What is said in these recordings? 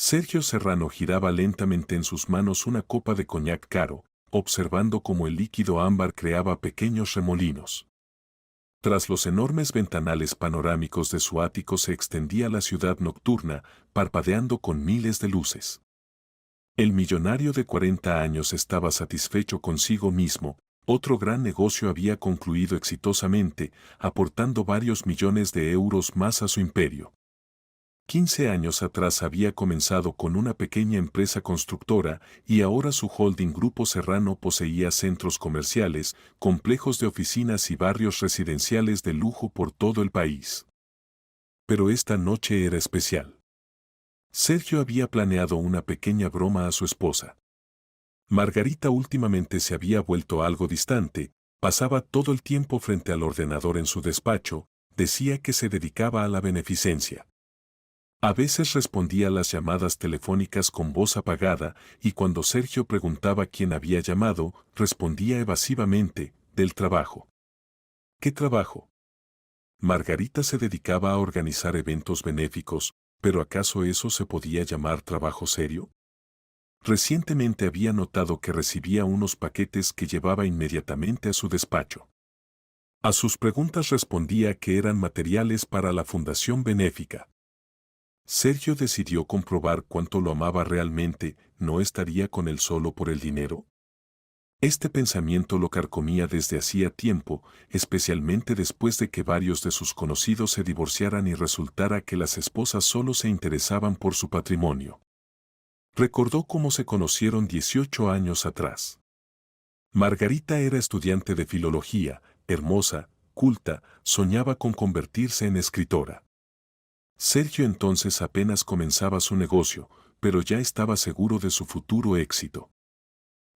Sergio Serrano giraba lentamente en sus manos una copa de coñac caro, observando cómo el líquido ámbar creaba pequeños remolinos. Tras los enormes ventanales panorámicos de su ático se extendía la ciudad nocturna, parpadeando con miles de luces. El millonario de 40 años estaba satisfecho consigo mismo. Otro gran negocio había concluido exitosamente, aportando varios millones de euros más a su imperio. 15 años atrás había comenzado con una pequeña empresa constructora y ahora su holding Grupo Serrano poseía centros comerciales, complejos de oficinas y barrios residenciales de lujo por todo el país. Pero esta noche era especial. Sergio había planeado una pequeña broma a su esposa. Margarita últimamente se había vuelto algo distante, pasaba todo el tiempo frente al ordenador en su despacho, decía que se dedicaba a la beneficencia. A veces respondía a las llamadas telefónicas con voz apagada y cuando Sergio preguntaba quién había llamado, respondía evasivamente, del trabajo. ¿Qué trabajo? Margarita se dedicaba a organizar eventos benéficos, pero ¿acaso eso se podía llamar trabajo serio? Recientemente había notado que recibía unos paquetes que llevaba inmediatamente a su despacho. A sus preguntas respondía que eran materiales para la fundación benéfica. Sergio decidió comprobar cuánto lo amaba realmente. ¿No estaría con él solo por el dinero? Este pensamiento lo carcomía desde hacía tiempo, especialmente después de que varios de sus conocidos se divorciaran y resultara que las esposas solo se interesaban por su patrimonio. Recordó cómo se conocieron 18 años atrás. Margarita era estudiante de filología, hermosa, culta, soñaba con convertirse en escritora. Sergio entonces apenas comenzaba su negocio, pero ya estaba seguro de su futuro éxito.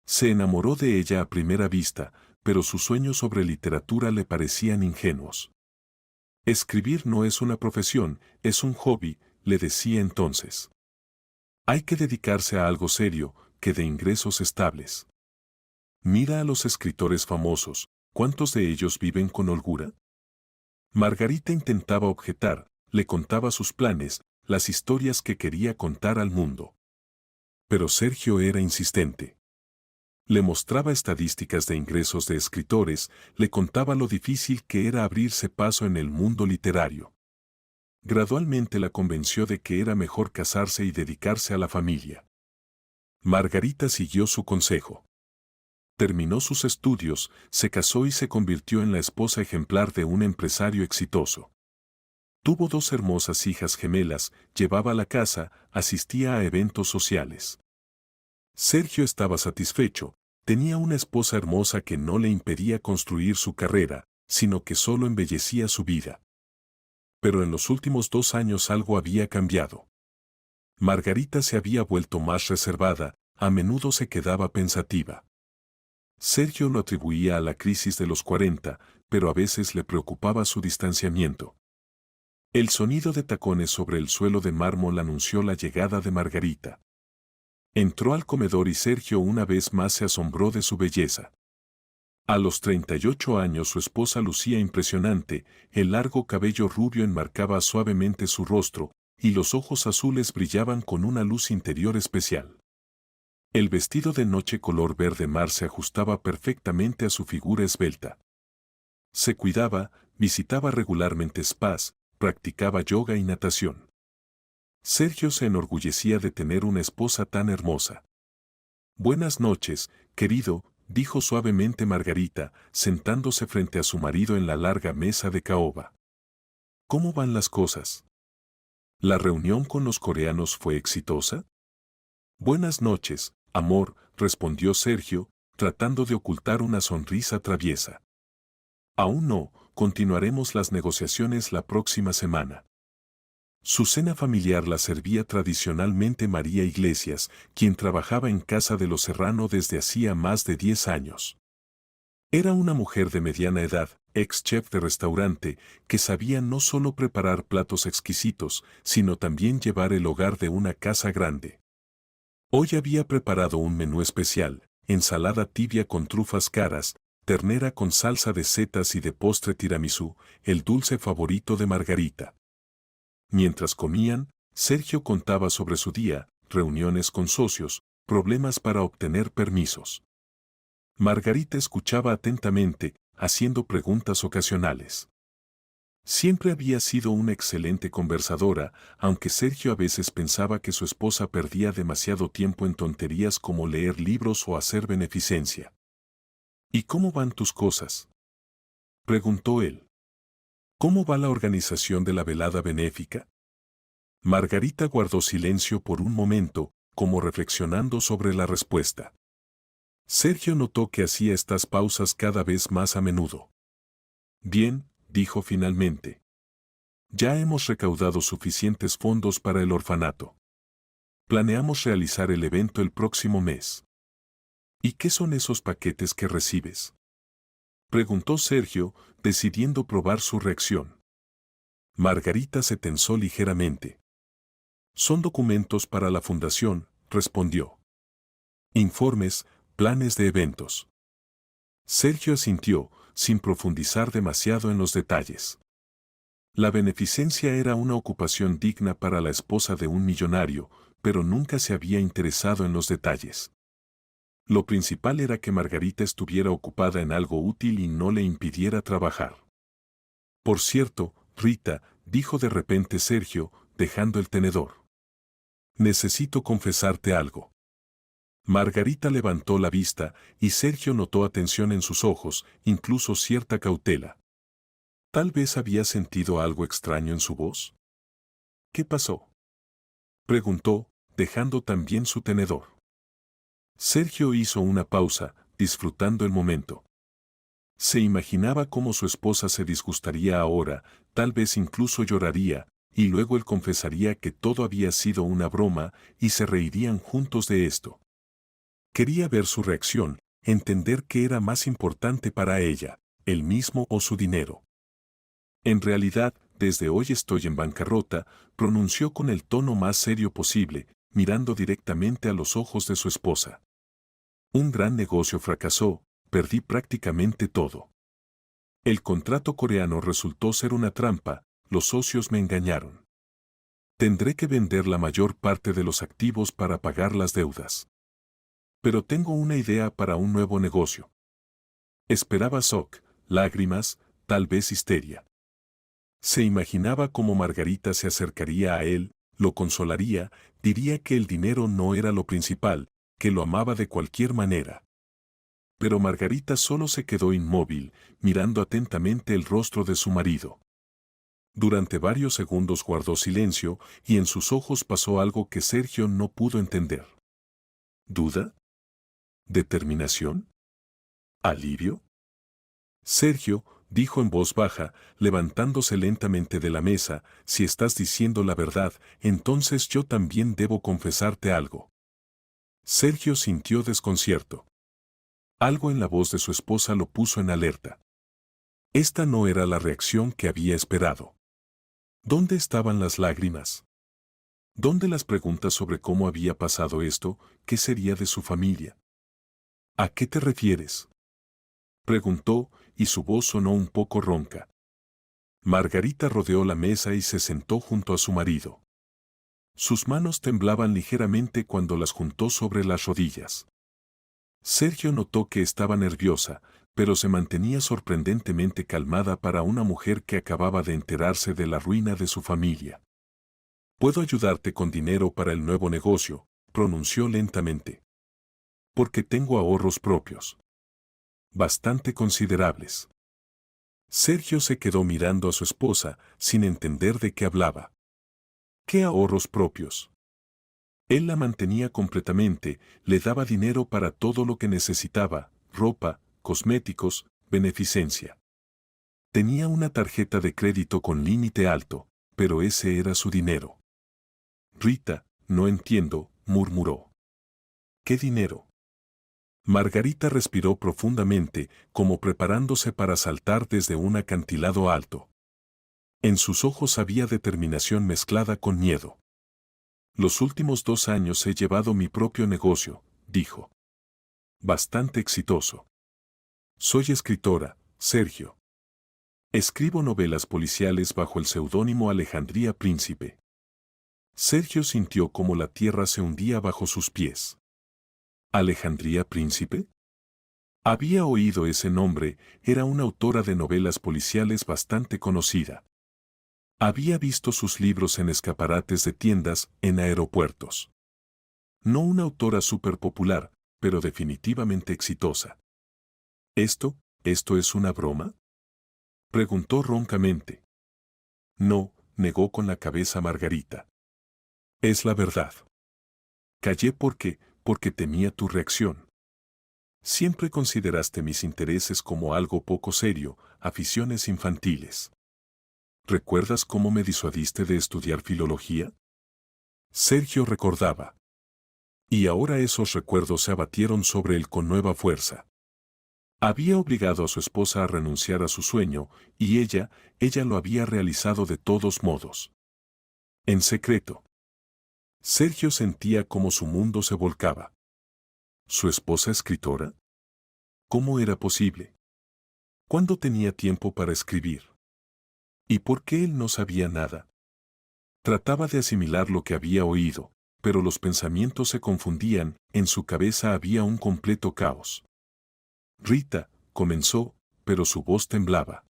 Se enamoró de ella a primera vista, pero sus sueños sobre literatura le parecían ingenuos. Escribir no es una profesión, es un hobby, le decía entonces. Hay que dedicarse a algo serio, que de ingresos estables. Mira a los escritores famosos, ¿cuántos de ellos viven con holgura? Margarita intentaba objetar, le contaba sus planes, las historias que quería contar al mundo. Pero Sergio era insistente. Le mostraba estadísticas de ingresos de escritores, le contaba lo difícil que era abrirse paso en el mundo literario. Gradualmente la convenció de que era mejor casarse y dedicarse a la familia. Margarita siguió su consejo. Terminó sus estudios, se casó y se convirtió en la esposa ejemplar de un empresario exitoso. Tuvo 2 hermosas hijas gemelas, llevaba la casa, asistía a eventos sociales. Sergio estaba satisfecho, tenía una esposa hermosa que no le impedía construir su carrera, sino que solo embellecía su vida. Pero en los últimos 2 años algo había cambiado. Margarita se había vuelto más reservada, a menudo se quedaba pensativa. Sergio lo atribuía a la crisis de los 40, pero a veces le preocupaba su distanciamiento. El sonido de tacones sobre el suelo de mármol anunció la llegada de Margarita. Entró al comedor y Sergio una vez más se asombró de su belleza. A los 38 años su esposa lucía impresionante, el largo cabello rubio enmarcaba suavemente su rostro, y los ojos azules brillaban con una luz interior especial. El vestido de noche color verde mar se ajustaba perfectamente a su figura esbelta. Se cuidaba, visitaba regularmente spas, practicaba yoga y natación. Sergio se enorgullecía de tener una esposa tan hermosa. Buenas noches, querido, dijo suavemente Margarita, sentándose frente a su marido en la larga mesa de caoba. ¿Cómo van las cosas? ¿La reunión con los coreanos fue exitosa? Buenas noches, amor, respondió Sergio, tratando de ocultar una sonrisa traviesa. Aún no, continuaremos las negociaciones la próxima semana. Su cena familiar la servía tradicionalmente María Iglesias, quien trabajaba en casa de los Serrano desde hacía más de 10 años. Era una mujer de mediana edad, ex chef de restaurante, que sabía no solo preparar platos exquisitos, sino también llevar el hogar de una casa grande. Hoy había preparado un menú especial, ensalada tibia con trufas caras, ternera con salsa de setas y de postre tiramisú, el dulce favorito de Margarita. Mientras comían, Sergio contaba sobre su día, reuniones con socios, problemas para obtener permisos. Margarita escuchaba atentamente, haciendo preguntas ocasionales. Siempre había sido una excelente conversadora, aunque Sergio a veces pensaba que su esposa perdía demasiado tiempo en tonterías como leer libros o hacer beneficencia. ¿Y cómo van tus cosas?, preguntó él. ¿Cómo va la organización de la velada benéfica? Margarita guardó silencio por un momento, como reflexionando sobre la respuesta. Sergio notó que hacía estas pausas cada vez más a menudo. Bien, dijo finalmente. Ya hemos recaudado suficientes fondos para el orfanato. Planeamos realizar el evento el próximo mes. ¿Y qué son esos paquetes que recibes?, preguntó Sergio, decidiendo probar su reacción. Margarita se tensó ligeramente. Son documentos para la fundación, respondió. Informes, planes de eventos. Sergio asintió, sin profundizar demasiado en los detalles. La beneficencia era una ocupación digna para la esposa de un millonario, pero nunca se había interesado en los detalles. Lo principal era que Margarita estuviera ocupada en algo útil y no le impidiera trabajar. Por cierto, Rita, dijo de repente Sergio, dejando el tenedor. Necesito confesarte algo. Margarita levantó la vista y Sergio notó atención en sus ojos, incluso cierta cautela. Tal vez había sentido algo extraño en su voz. ¿Qué pasó?, preguntó, dejando también su tenedor. Sergio hizo una pausa, disfrutando el momento. Se imaginaba cómo su esposa se disgustaría ahora, tal vez incluso lloraría, y luego él confesaría que todo había sido una broma y se reirían juntos de esto. Quería ver su reacción, entender qué era más importante para ella, él mismo o su dinero. En realidad, desde hoy estoy en bancarrota, pronunció con el tono más serio posible, mirando directamente a los ojos de su esposa. Un gran negocio fracasó, perdí prácticamente todo. El contrato coreano resultó ser una trampa, los socios me engañaron. Tendré que vender la mayor parte de los activos para pagar las deudas. Pero tengo una idea para un nuevo negocio. Esperaba shock, lágrimas, tal vez histeria. Se imaginaba cómo Margarita se acercaría a él, lo consolaría, diría que el dinero no era lo principal, que lo amaba de cualquier manera. Pero Margarita solo se quedó inmóvil, mirando atentamente el rostro de su marido. Durante varios segundos guardó silencio y en sus ojos pasó algo que Sergio no pudo entender. ¿Duda? ¿Determinación? ¿Alivio? Sergio, dijo en voz baja, levantándose lentamente de la mesa, si estás diciendo la verdad, entonces yo también debo confesarte algo. Sergio sintió desconcierto. Algo en la voz de su esposa lo puso en alerta. Esta no era la reacción que había esperado. ¿Dónde estaban las lágrimas? ¿Dónde las preguntas sobre cómo había pasado esto, qué sería de su familia? ¿A qué te refieres?, preguntó, y su voz sonó un poco ronca. Margarita rodeó la mesa y se sentó junto a su marido. Sus manos temblaban ligeramente cuando las juntó sobre las rodillas. Sergio notó que estaba nerviosa, pero se mantenía sorprendentemente calmada para una mujer que acababa de enterarse de la ruina de su familia. «Puedo ayudarte con dinero para el nuevo negocio», pronunció lentamente. «Porque tengo ahorros propios. Bastante considerables». Sergio se quedó mirando a su esposa, sin entender de qué hablaba. ¿Qué ahorros propios? Él la mantenía completamente, le daba dinero para todo lo que necesitaba, ropa, cosméticos, beneficencia. Tenía una tarjeta de crédito con límite alto, pero ese era su dinero. Rita, no entiendo, murmuró. ¿Qué dinero? Margarita respiró profundamente, como preparándose para saltar desde un acantilado alto. En sus ojos había determinación mezclada con miedo. Los últimos 2 años he llevado mi propio negocio, dijo. Bastante exitoso. Soy escritora, Sergio. Escribo novelas policiales bajo el seudónimo Alejandría Príncipe. Sergio sintió como la tierra se hundía bajo sus pies. ¿Alejandría Príncipe? Había oído ese nombre, era una autora de novelas policiales bastante conocida. Había visto sus libros en escaparates de tiendas, en aeropuertos. No una autora súper popular, pero definitivamente exitosa. ¿Esto es una broma? Preguntó roncamente. No, negó con la cabeza Margarita. Es la verdad. Callé porque temía tu reacción. Siempre consideraste mis intereses como algo poco serio, aficiones infantiles. ¿Recuerdas cómo me disuadiste de estudiar filología? Sergio recordaba. Y ahora esos recuerdos se abatieron sobre él con nueva fuerza. Había obligado a su esposa a renunciar a su sueño, y ella lo había realizado de todos modos. En secreto. Sergio sentía como su mundo se volcaba. ¿Su esposa escritora? ¿Cómo era posible? ¿Cuándo tenía tiempo para escribir? ¿Y por qué él no sabía nada? Trataba de asimilar lo que había oído, pero los pensamientos se confundían, en su cabeza había un completo caos. Rita, comenzó, pero su voz temblaba.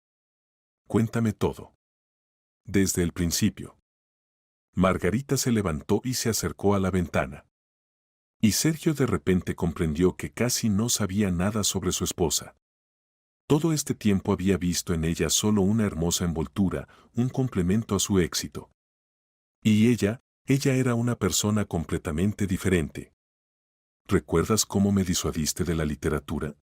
Cuéntame todo. Desde el principio. Margarita se levantó y se acercó a la ventana. Y Sergio de repente comprendió que casi no sabía nada sobre su esposa. Todo este tiempo había visto en ella solo una hermosa envoltura, un complemento a su éxito. Y ella era una persona completamente diferente. ¿Recuerdas cómo me disuadiste de la literatura?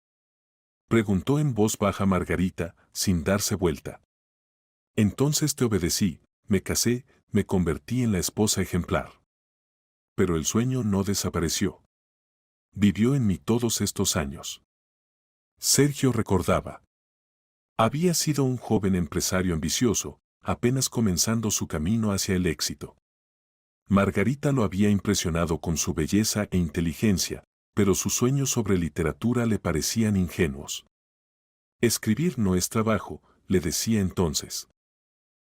Preguntó en voz baja Margarita, sin darse vuelta. Entonces te obedecí, me casé, me convertí en la esposa ejemplar. Pero el sueño no desapareció. Vivió en mí todos estos años. Sergio recordaba. Había sido un joven empresario ambicioso, apenas comenzando su camino hacia el éxito. Margarita lo había impresionado con su belleza e inteligencia, pero sus sueños sobre literatura le parecían ingenuos. Escribir no es trabajo, le decía entonces.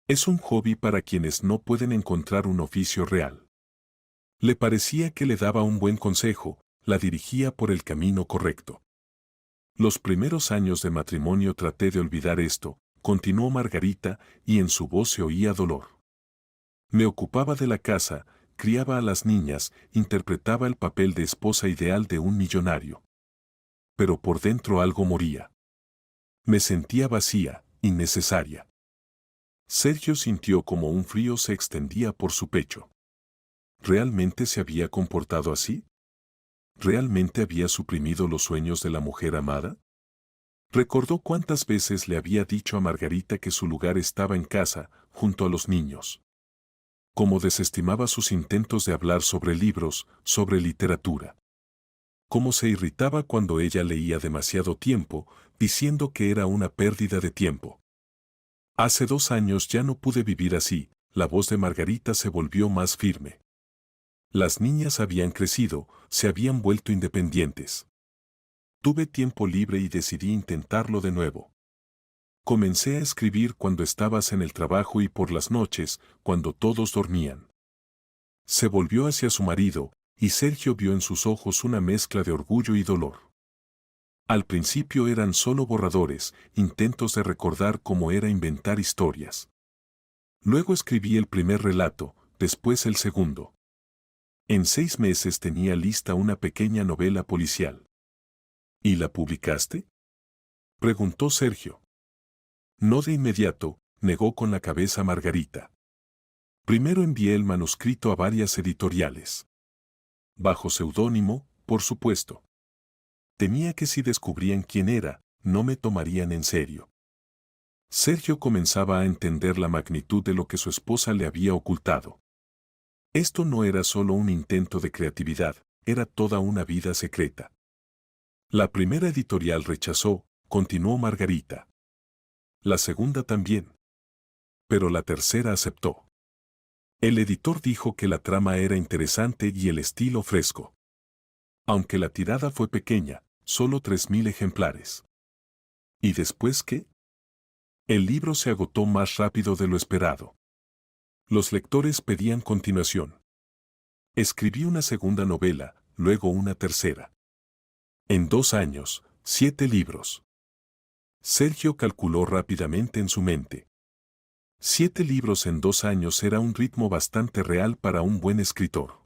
Es un hobby para quienes no pueden encontrar un oficio real. Le parecía que le daba un buen consejo, la dirigía por el camino correcto. Los primeros años de matrimonio traté de olvidar esto, continuó Margarita, y en su voz se oía dolor. Me ocupaba de la casa, criaba a las niñas, interpretaba el papel de esposa ideal de un millonario. Pero por dentro algo moría. Me sentía vacía, innecesaria. Sergio sintió como un frío se extendía por su pecho. ¿Realmente se había comportado así? ¿Realmente había suprimido los sueños de la mujer amada? Recordó cuántas veces le había dicho a Margarita que su lugar estaba en casa, junto a los niños. Cómo desestimaba sus intentos de hablar sobre libros, sobre literatura. Cómo se irritaba cuando ella leía demasiado tiempo, diciendo que era una pérdida de tiempo. Hace 2 años ya no pude vivir así, la voz de Margarita se volvió más firme. Las niñas habían crecido, se habían vuelto independientes. Tuve tiempo libre y decidí intentarlo de nuevo. Comencé a escribir cuando estabas en el trabajo y por las noches, cuando todos dormían. Se volvió hacia su marido, y Sergio vio en sus ojos una mezcla de orgullo y dolor. Al principio eran solo borradores, intentos de recordar cómo era inventar historias. Luego escribí el primer relato, después el segundo. En 6 meses tenía lista una pequeña novela policial. ¿Y la publicaste? Preguntó Sergio. No de inmediato, negó con la cabeza Margarita. Primero envié el manuscrito a varias editoriales. Bajo seudónimo, por supuesto. Temía que si descubrían quién era, no me tomarían en serio. Sergio comenzaba a entender la magnitud de lo que su esposa le había ocultado. Esto no era solo un intento de creatividad, era toda una vida secreta. La primera editorial rechazó, continuó Margarita. La segunda también. Pero la tercera aceptó. El editor dijo que la trama era interesante y el estilo fresco. Aunque la tirada fue pequeña, solo 3.000 ejemplares. ¿Y después qué? El libro se agotó más rápido de lo esperado. Los lectores pedían continuación. Escribí una segunda novela, luego una tercera. En 2 años, 7 libros. Sergio calculó rápidamente en su mente. 7 libros en 2 años era un ritmo bastante real para un buen escritor.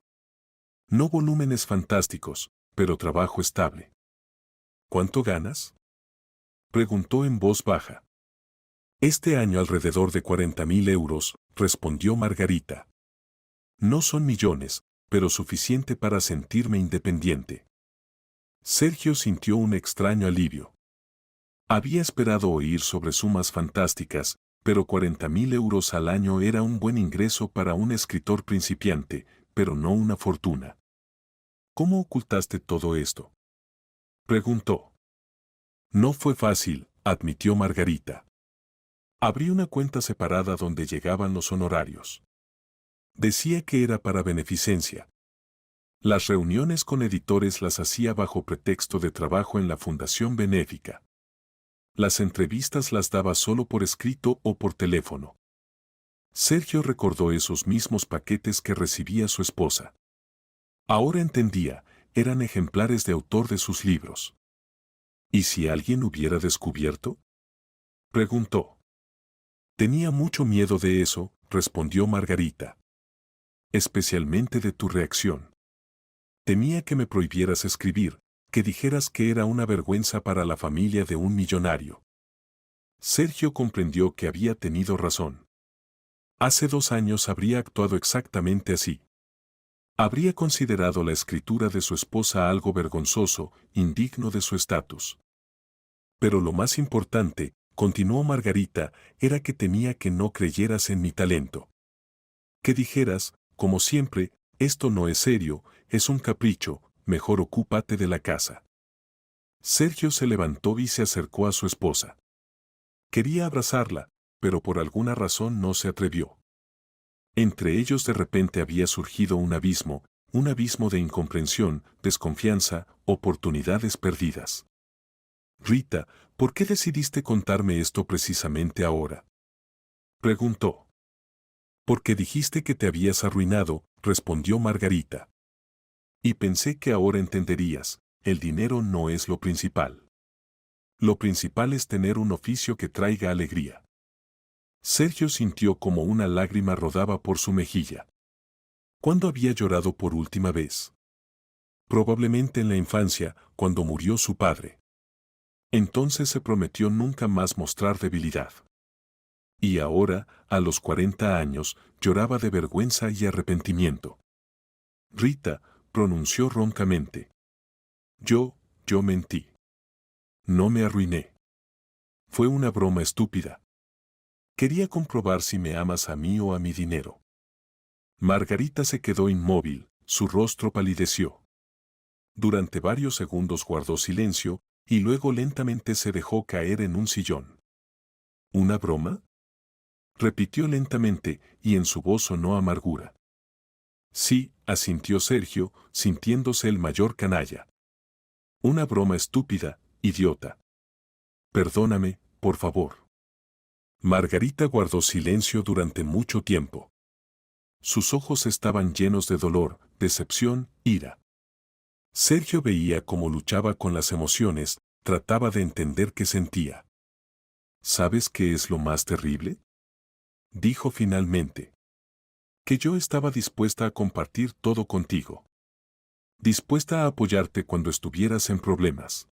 No volúmenes fantásticos, pero trabajo estable. ¿Cuánto ganas?, preguntó en voz baja. Este año alrededor de 40.000 euros, respondió Margarita. No son millones, pero suficiente para sentirme independiente. Sergio sintió un extraño alivio. Había esperado oír sobre sumas fantásticas, pero 40.000 euros al año era un buen ingreso para un escritor principiante, pero no una fortuna. ¿Cómo ocultaste todo esto?, preguntó. No fue fácil, admitió Margarita. Abrí una cuenta separada donde llegaban los honorarios. Decía que era para beneficencia. Las reuniones con editores las hacía bajo pretexto de trabajo en la fundación benéfica. Las entrevistas las daba solo por escrito o por teléfono. Sergio recordó esos mismos paquetes que recibía su esposa. Ahora entendía, eran ejemplares de autor de sus libros. ¿Y si alguien hubiera descubierto?, preguntó. Tenía mucho miedo de eso, respondió Margarita. Especialmente de tu reacción. Temía que me prohibieras escribir, que dijeras que era una vergüenza para la familia de un millonario. Sergio comprendió que había tenido razón. Hace 2 años habría actuado exactamente así. Habría considerado la escritura de su esposa algo vergonzoso, indigno de su estatus. Pero lo más importante, continuó Margarita, era que temía que no creyeras en mi talento. Que dijeras, como siempre, esto no es serio, es un capricho, mejor ocúpate de la casa. Sergio se levantó y se acercó a su esposa. Quería abrazarla, pero por alguna razón no se atrevió. Entre ellos de repente había surgido un abismo de incomprensión, desconfianza, oportunidades perdidas. Rita, ¿por qué decidiste contarme esto precisamente ahora?, preguntó. Porque dijiste que te habías arruinado, respondió Margarita. Y pensé que ahora entenderías, el dinero no es lo principal. Lo principal es tener un oficio que traiga alegría. Sergio sintió como una lágrima rodaba por su mejilla. ¿Cuándo había llorado por última vez? Probablemente en la infancia, cuando murió su padre. Entonces se prometió nunca más mostrar debilidad. Y ahora, a los 40 años, lloraba de vergüenza y arrepentimiento. Rita, pronunció roncamente. Yo mentí. No me arruiné. Fue una broma estúpida. Quería comprobar si me amas a mí o a mi dinero. Margarita se quedó inmóvil, su rostro palideció. Durante varios segundos guardó silencio, y luego lentamente se dejó caer en un sillón. ¿Una broma?, repitió lentamente, y en su voz sonó amargura. Sí, asintió Sergio, sintiéndose el mayor canalla. Una broma estúpida, idiota. Perdóname, por favor. Margarita guardó silencio durante mucho tiempo. Sus ojos estaban llenos de dolor, decepción, ira. Sergio veía cómo luchaba con las emociones, trataba de entender qué sentía. ¿Sabes qué es lo más terrible?, dijo finalmente. Que yo estaba dispuesta a compartir todo contigo. Dispuesta a apoyarte cuando estuvieras en problemas.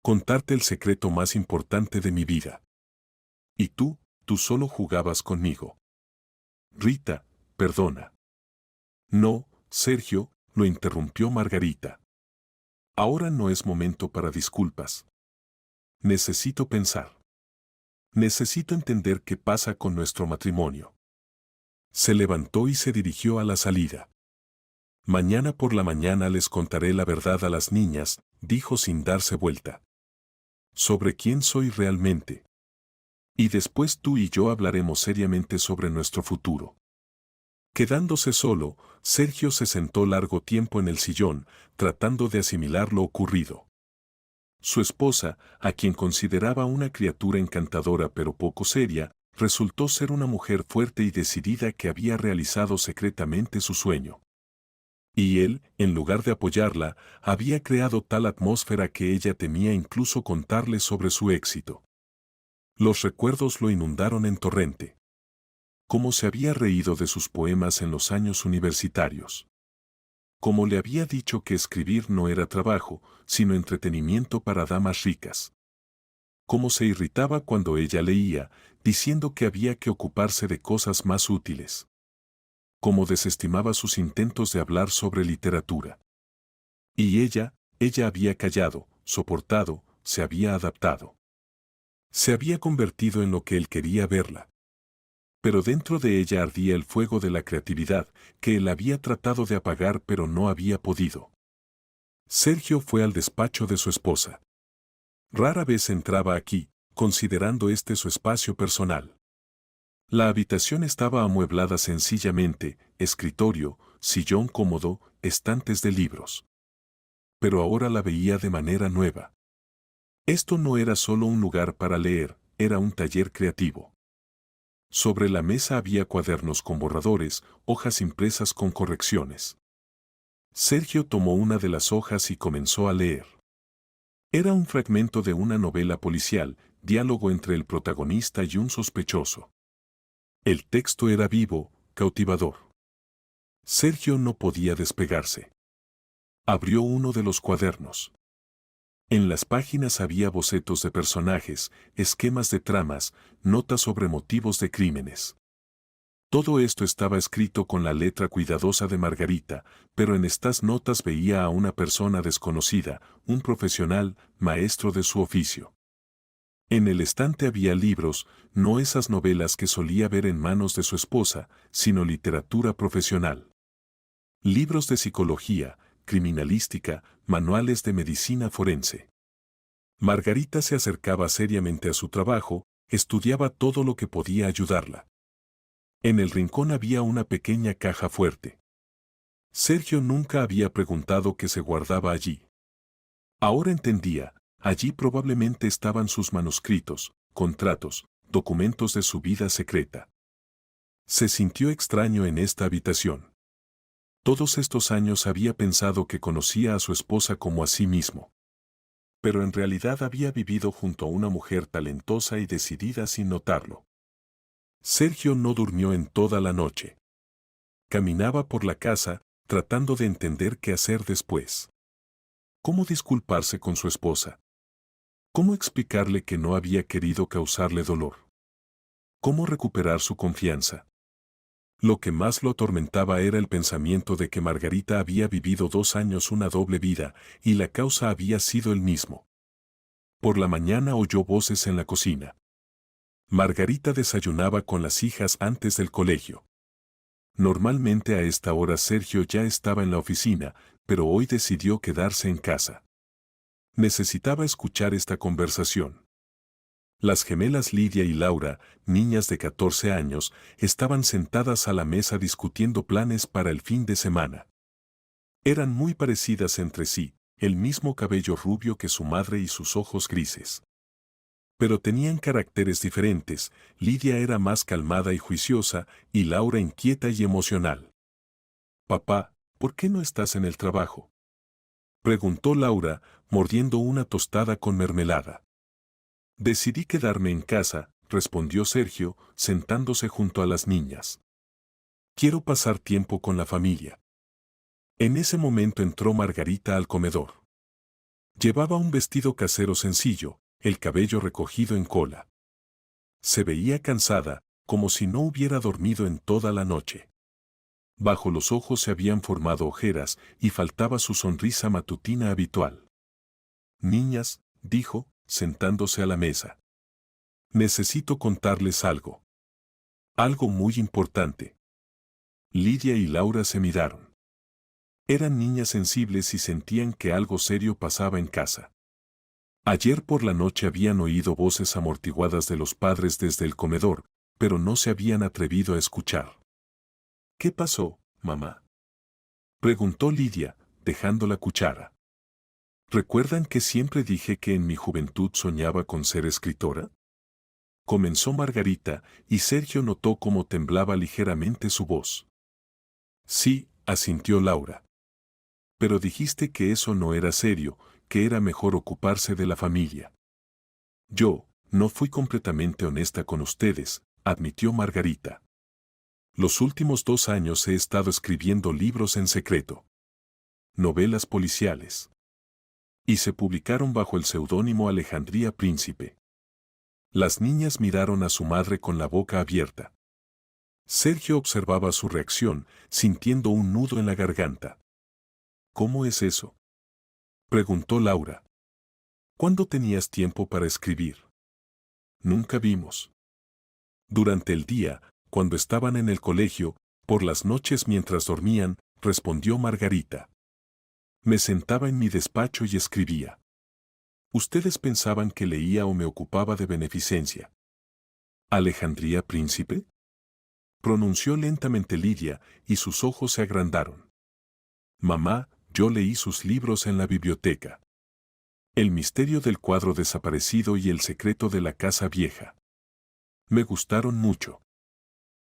Contarte el secreto más importante de mi vida. Y tú solo jugabas conmigo. Rita, perdona. No, Sergio, lo interrumpió Margarita. Ahora no es momento para disculpas. Necesito pensar. Necesito entender qué pasa con nuestro matrimonio. Se levantó y se dirigió a la salida. Mañana por la mañana les contaré la verdad a las niñas, dijo sin darse vuelta. Sobre quién soy realmente. Y después tú y yo hablaremos seriamente sobre nuestro futuro. Quedándose solo, Sergio se sentó largo tiempo en el sillón, tratando de asimilar lo ocurrido. Su esposa, a quien consideraba una criatura encantadora pero poco seria, resultó ser una mujer fuerte y decidida que había realizado secretamente su sueño. Y él, en lugar de apoyarla, había creado tal atmósfera que ella temía incluso contarle sobre su éxito. Los recuerdos lo inundaron en torrente. Cómo se había reído de sus poemas en los años universitarios. Cómo le había dicho que escribir no era trabajo, sino entretenimiento para damas ricas. Cómo se irritaba cuando ella leía, diciendo que había que ocuparse de cosas más útiles. Cómo desestimaba sus intentos de hablar sobre literatura. Y ella había callado, soportado, se había adaptado. Se había convertido en lo que él quería verla. Pero dentro de ella ardía el fuego de la creatividad, que él había tratado de apagar pero no había podido. Sergio fue al despacho de su esposa. Rara vez entraba aquí, considerando este su espacio personal. La habitación estaba amueblada sencillamente, escritorio, sillón cómodo, estantes de libros. Pero ahora la veía de manera nueva. Esto no era solo un lugar para leer, era un taller creativo. Sobre la mesa había cuadernos con borradores, hojas impresas con correcciones. Sergio tomó una de las hojas y comenzó a leer. Era un fragmento de una novela policial, diálogo entre el protagonista y un sospechoso. El texto era vivo, cautivador. Sergio no podía despegarse. Abrió uno de los cuadernos. En las páginas había bocetos de personajes, esquemas de tramas, notas sobre motivos de crímenes. Todo esto estaba escrito con la letra cuidadosa de Margarita, pero en estas notas veía a una persona desconocida, un profesional, maestro de su oficio. En el estante había libros, no esas novelas que solía ver en manos de su esposa, sino literatura profesional. Libros de psicología, criminalística, manuales de medicina forense. Margarita se acercaba seriamente a su trabajo, estudiaba todo lo que podía ayudarla. En el rincón había una pequeña caja fuerte. Sergio nunca había preguntado qué se guardaba allí. Ahora entendía, allí probablemente estaban sus manuscritos, contratos, documentos de su vida secreta. Se sintió extraño en esta habitación. Todos estos años había pensado que conocía a su esposa como a sí mismo. Pero en realidad había vivido junto a una mujer talentosa y decidida sin notarlo. Sergio no durmió en toda la noche. Caminaba por la casa, tratando de entender qué hacer después. ¿Cómo disculparse con su esposa? ¿Cómo explicarle que no había querido causarle dolor? ¿Cómo recuperar su confianza? Lo que más lo atormentaba era el pensamiento de que Margarita había vivido 2 años una doble vida, y la causa había sido el mismo. Por la mañana oyó voces en la cocina. Margarita desayunaba con las hijas antes del colegio. Normalmente a esta hora Sergio ya estaba en la oficina, pero hoy decidió quedarse en casa. Necesitaba escuchar esta conversación. Las gemelas Lidia y Laura, niñas de 14 años, estaban sentadas a la mesa discutiendo planes para el fin de semana. Eran muy parecidas entre sí, el mismo cabello rubio que su madre y sus ojos grises. Pero tenían caracteres diferentes, Lidia era más calmada y juiciosa, y Laura inquieta y emocional. «Papá, ¿por qué no estás en el trabajo?», preguntó Laura, mordiendo una tostada con mermelada. «Decidí quedarme en casa», respondió Sergio, sentándose junto a las niñas. «Quiero pasar tiempo con la familia». En ese momento entró Margarita al comedor. Llevaba un vestido casero sencillo, el cabello recogido en cola. Se veía cansada, como si no hubiera dormido en toda la noche. Bajo los ojos se habían formado ojeras y faltaba su sonrisa matutina habitual. «Niñas», dijo, sentándose a la mesa. «Necesito contarles algo. Algo muy importante». Lidia y Laura se miraron. Eran niñas sensibles y sentían que algo serio pasaba en casa. Ayer por la noche habían oído voces amortiguadas de los padres desde el comedor, pero no se habían atrevido a escuchar. «¿Qué pasó, mamá?», preguntó Lidia, dejando la cuchara. «¿Recuerdan que siempre dije que en mi juventud soñaba con ser escritora?». Comenzó Margarita, y Sergio notó cómo temblaba ligeramente su voz. Sí, asintió Laura. Pero dijiste que eso no era serio, que era mejor ocuparse de la familia. Yo, no fui completamente honesta con ustedes, admitió Margarita. Los últimos 2 años he estado escribiendo libros en secreto. Novelas policiales. Y se publicaron bajo el seudónimo Alejandría Príncipe. Las niñas miraron a su madre con la boca abierta. Sergio observaba su reacción, sintiendo un nudo en la garganta. ¿Cómo es eso?, preguntó Laura. ¿Cuándo tenías tiempo para escribir? Nunca vimos. Durante el día, cuando estaban en el colegio, por las noches mientras dormían, respondió Margarita. Me sentaba en mi despacho y escribía. Ustedes pensaban que leía o me ocupaba de beneficencia. ¿Alejandría Príncipe?, pronunció lentamente Lidia, y sus ojos se agrandaron. Mamá, yo leí sus libros en la biblioteca. El misterio del cuadro desaparecido y el secreto de la casa vieja. Me gustaron mucho.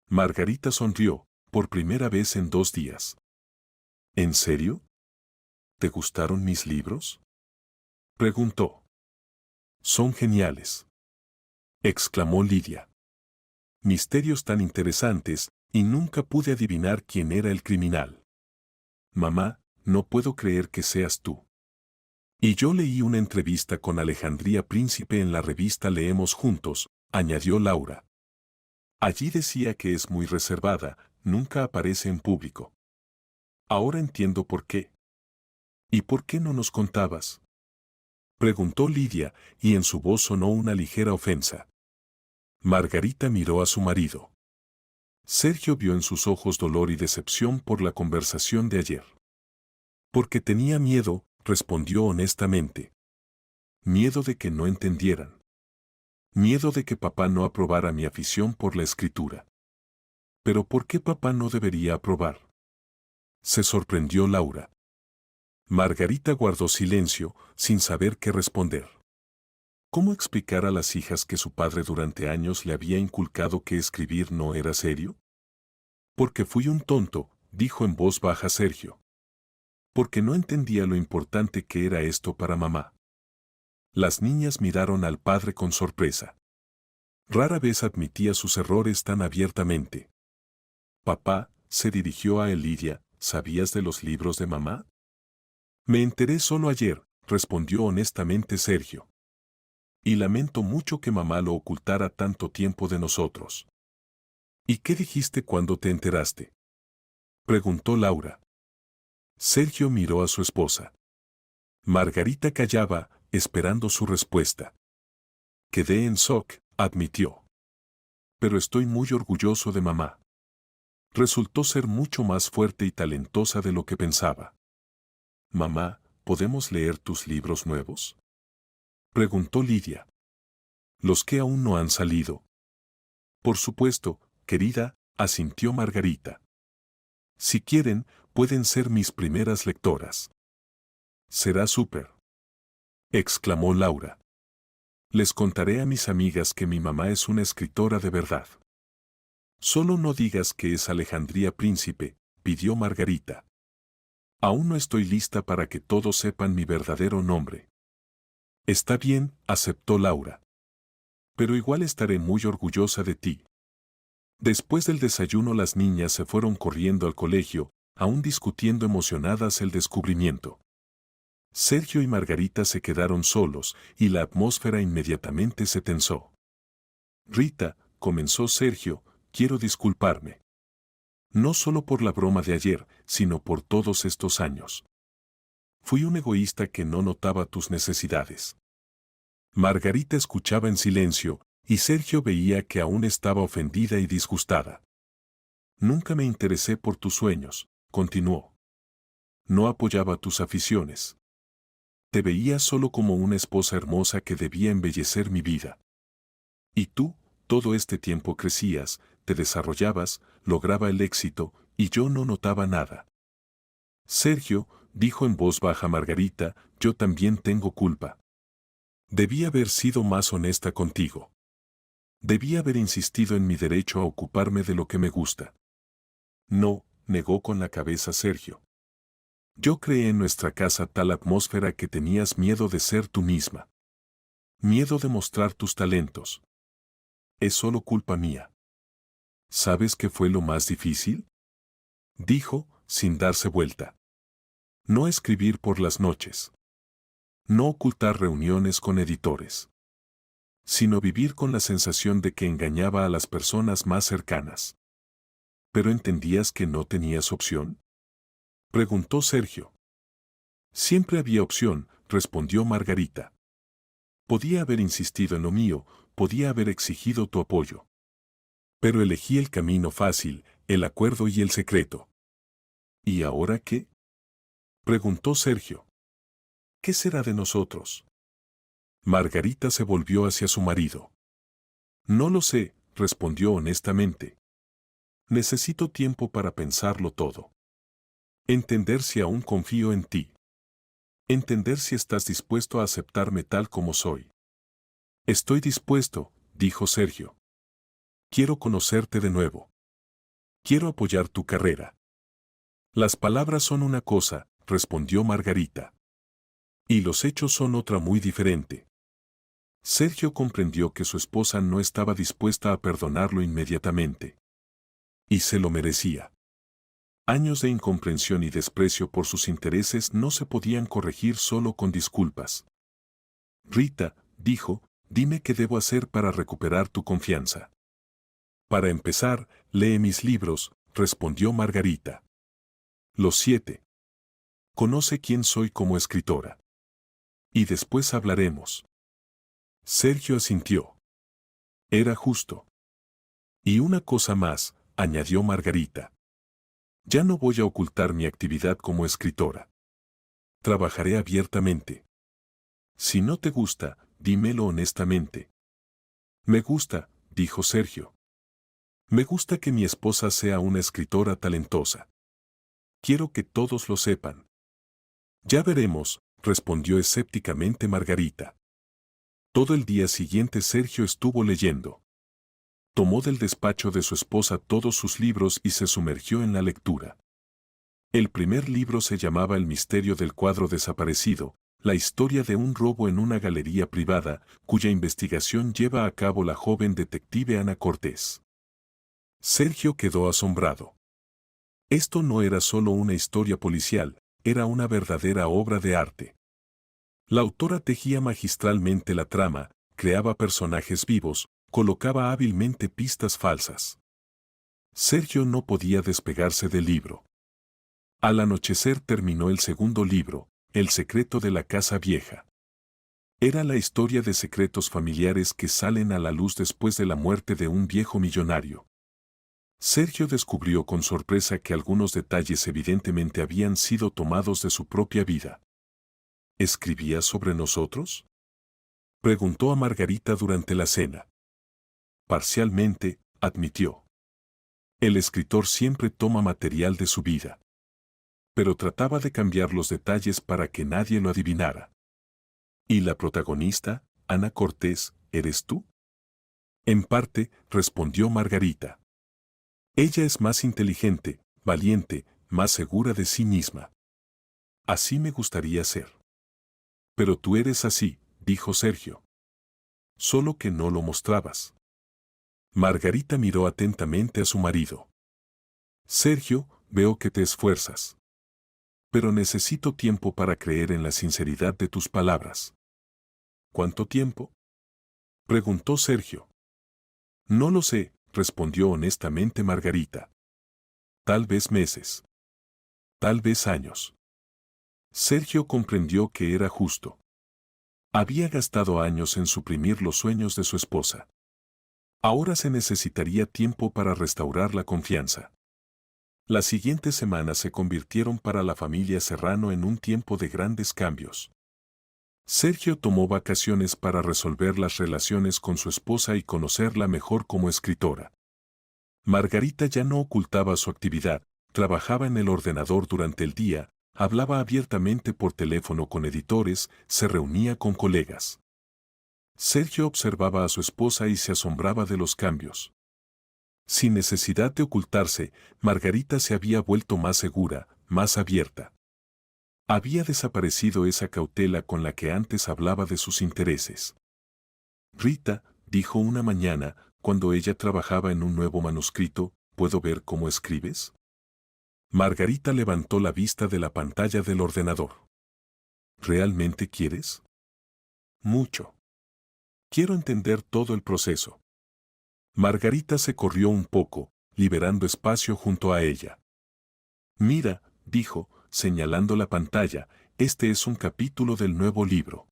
Margarita sonrió, por primera vez en 2 días. ¿En serio? ¿Te gustaron mis libros?, preguntó. Son geniales, exclamó Lidia. Misterios tan interesantes, y nunca pude adivinar quién era el criminal. Mamá, no puedo creer que seas tú. Y yo leí una entrevista con Alejandría Príncipe en la revista Leemos Juntos, añadió Laura. Allí decía que es muy reservada, nunca aparece en público. Ahora entiendo por qué. ¿Y por qué no nos contabas?, preguntó Lidia, y en su voz sonó una ligera ofensa. Margarita miró a su marido. Sergio vio en sus ojos dolor y decepción por la conversación de ayer. Porque tenía miedo, respondió honestamente. Miedo de que no entendieran. Miedo de que papá no aprobara mi afición por la escritura. ¿Pero por qué papá no debería aprobar?, se sorprendió Laura. Margarita guardó silencio, sin saber qué responder. ¿Cómo explicar a las hijas que su padre durante años le había inculcado que escribir no era serio? Porque fui un tonto, dijo en voz baja Sergio. Porque no entendía lo importante que era esto para mamá. Las niñas miraron al padre con sorpresa. Rara vez admitía sus errores tan abiertamente. Papá, se dirigió a Lidia, ¿sabías de los libros de mamá? Me enteré solo ayer, respondió honestamente Sergio. Y lamento mucho que mamá lo ocultara tanto tiempo de nosotros. ¿Y qué dijiste cuando te enteraste?, preguntó Laura. Sergio miró a su esposa. Margarita callaba, esperando su respuesta. Quedé en shock, admitió. Pero estoy muy orgulloso de mamá. Resultó ser mucho más fuerte y talentosa de lo que pensaba. Mamá, ¿podemos leer tus libros nuevos?, preguntó Lidia. Los que aún no han salido. Por supuesto, querida, asintió Margarita. Si quieren, pueden ser mis primeras lectoras. Será súper, exclamó Laura. Les contaré a mis amigas que mi mamá es una escritora de verdad. Solo no digas que es Alejandría Príncipe, pidió Margarita. Aún no estoy lista para que todos sepan mi verdadero nombre. Está bien, aceptó Laura. Pero igual estaré muy orgullosa de ti. Después del desayuno las niñas se fueron corriendo al colegio, aún discutiendo emocionadas el descubrimiento. Sergio y Margarita se quedaron solos, y la atmósfera inmediatamente se tensó. Rita, comenzó Sergio, quiero disculparme. No solo por la broma de ayer, sino por todos estos años. Fui un egoísta que no notaba tus necesidades. Margarita escuchaba en silencio, y Sergio veía que aún estaba ofendida y disgustada. Nunca me interesé por tus sueños, continuó. No apoyaba tus aficiones. Te veía solo como una esposa hermosa que debía embellecer mi vida. Y tú, todo este tiempo crecías, te desarrollabas, lograba el éxito, y yo no notaba nada. Sergio, dijo en voz baja Margarita, yo también tengo culpa. Debí haber sido más honesta contigo. Debí haber insistido en mi derecho a ocuparme de lo que me gusta. No, negó con la cabeza Sergio. Yo creé en nuestra casa tal atmósfera que tenías miedo de ser tú misma. Miedo de mostrar tus talentos. Es solo culpa mía. ¿Sabes qué fue lo más difícil? Dijo, sin darse vuelta. No escribir por las noches. No ocultar reuniones con editores. Sino vivir con la sensación de que engañaba a las personas más cercanas. ¿Pero entendías que no tenías opción? Preguntó Sergio. Siempre había opción, respondió Margarita. Podía haber insistido en lo mío, podía haber exigido tu apoyo. Pero elegí el camino fácil, el acuerdo y el secreto. ¿Y ahora qué? Preguntó Sergio. ¿Qué será de nosotros? Margarita se volvió hacia su marido. No lo sé, respondió honestamente. Necesito tiempo para pensarlo todo. Entender si aún confío en ti. Entender si estás dispuesto a aceptarme tal como soy. Estoy dispuesto, dijo Sergio. Quiero conocerte de nuevo. Quiero apoyar tu carrera. Las palabras son una cosa, respondió Margarita. Y los hechos son otra muy diferente. Sergio comprendió que su esposa no estaba dispuesta a perdonarlo inmediatamente. Y se lo merecía. Años de incomprensión y desprecio por sus intereses no se podían corregir solo con disculpas. Rita, dijo, dime qué debo hacer para recuperar tu confianza. Para empezar, lee mis libros, respondió Margarita. Los 7. Conoce quién soy como escritora. Y después hablaremos. Sergio asintió. Era justo. Y una cosa más, añadió Margarita. Ya no voy a ocultar mi actividad como escritora. Trabajaré abiertamente. Si no te gusta, dímelo honestamente. Me gusta, dijo Sergio. Me gusta que mi esposa sea una escritora talentosa. Quiero que todos lo sepan. Ya veremos, respondió escépticamente Margarita. Todo el día siguiente Sergio estuvo leyendo. Tomó del despacho de su esposa todos sus libros y se sumergió en la lectura. El primer libro se llamaba El misterio del cuadro desaparecido, la historia de un robo en una galería privada, cuya investigación lleva a cabo la joven detective Ana Cortés. Sergio quedó asombrado. Esto no era solo una historia policial, era una verdadera obra de arte. La autora tejía magistralmente la trama, creaba personajes vivos, colocaba hábilmente pistas falsas. Sergio no podía despegarse del libro. Al anochecer terminó el segundo libro, El secreto de la casa vieja. Era la historia de secretos familiares que salen a la luz después de la muerte de un viejo millonario. Sergio descubrió con sorpresa que algunos detalles evidentemente habían sido tomados de su propia vida. ¿Escribía sobre nosotros? Preguntó a Margarita durante la cena. Parcialmente, admitió. El escritor siempre toma material de su vida. Pero trataba de cambiar los detalles para que nadie lo adivinara. ¿Y la protagonista, Ana Cortés, eres tú? En parte, respondió Margarita. Ella es más inteligente, valiente, más segura de sí misma. Así me gustaría ser. Pero tú eres así, dijo Sergio. Solo que no lo mostrabas. Margarita miró atentamente a su marido. Sergio, veo que te esfuerzas. Pero necesito tiempo para creer en la sinceridad de tus palabras. ¿Cuánto tiempo? Preguntó Sergio. No lo sé, respondió honestamente Margarita. Tal vez meses. Tal vez años. Sergio comprendió que era justo. Había gastado años en suprimir los sueños de su esposa. Ahora se necesitaría tiempo para restaurar la confianza. Las siguientes semanas se convirtieron para la familia Serrano en un tiempo de grandes cambios. Sergio tomó vacaciones para resolver las relaciones con su esposa y conocerla mejor como escritora. Margarita ya no ocultaba su actividad, trabajaba en el ordenador durante el día, hablaba abiertamente por teléfono con editores, se reunía con colegas. Sergio observaba a su esposa y se asombraba de los cambios. Sin necesidad de ocultarse, Margarita se había vuelto más segura, más abierta. Había desaparecido esa cautela con la que antes hablaba de sus intereses. Rita, dijo una mañana, cuando ella trabajaba en un nuevo manuscrito, ¿puedo ver cómo escribes? Margarita levantó la vista de la pantalla del ordenador. ¿Realmente quieres? Mucho. Quiero entender todo el proceso. Margarita se corrió un poco, liberando espacio junto a ella. Mira, dijo, señalando la pantalla, este es un capítulo del nuevo libro.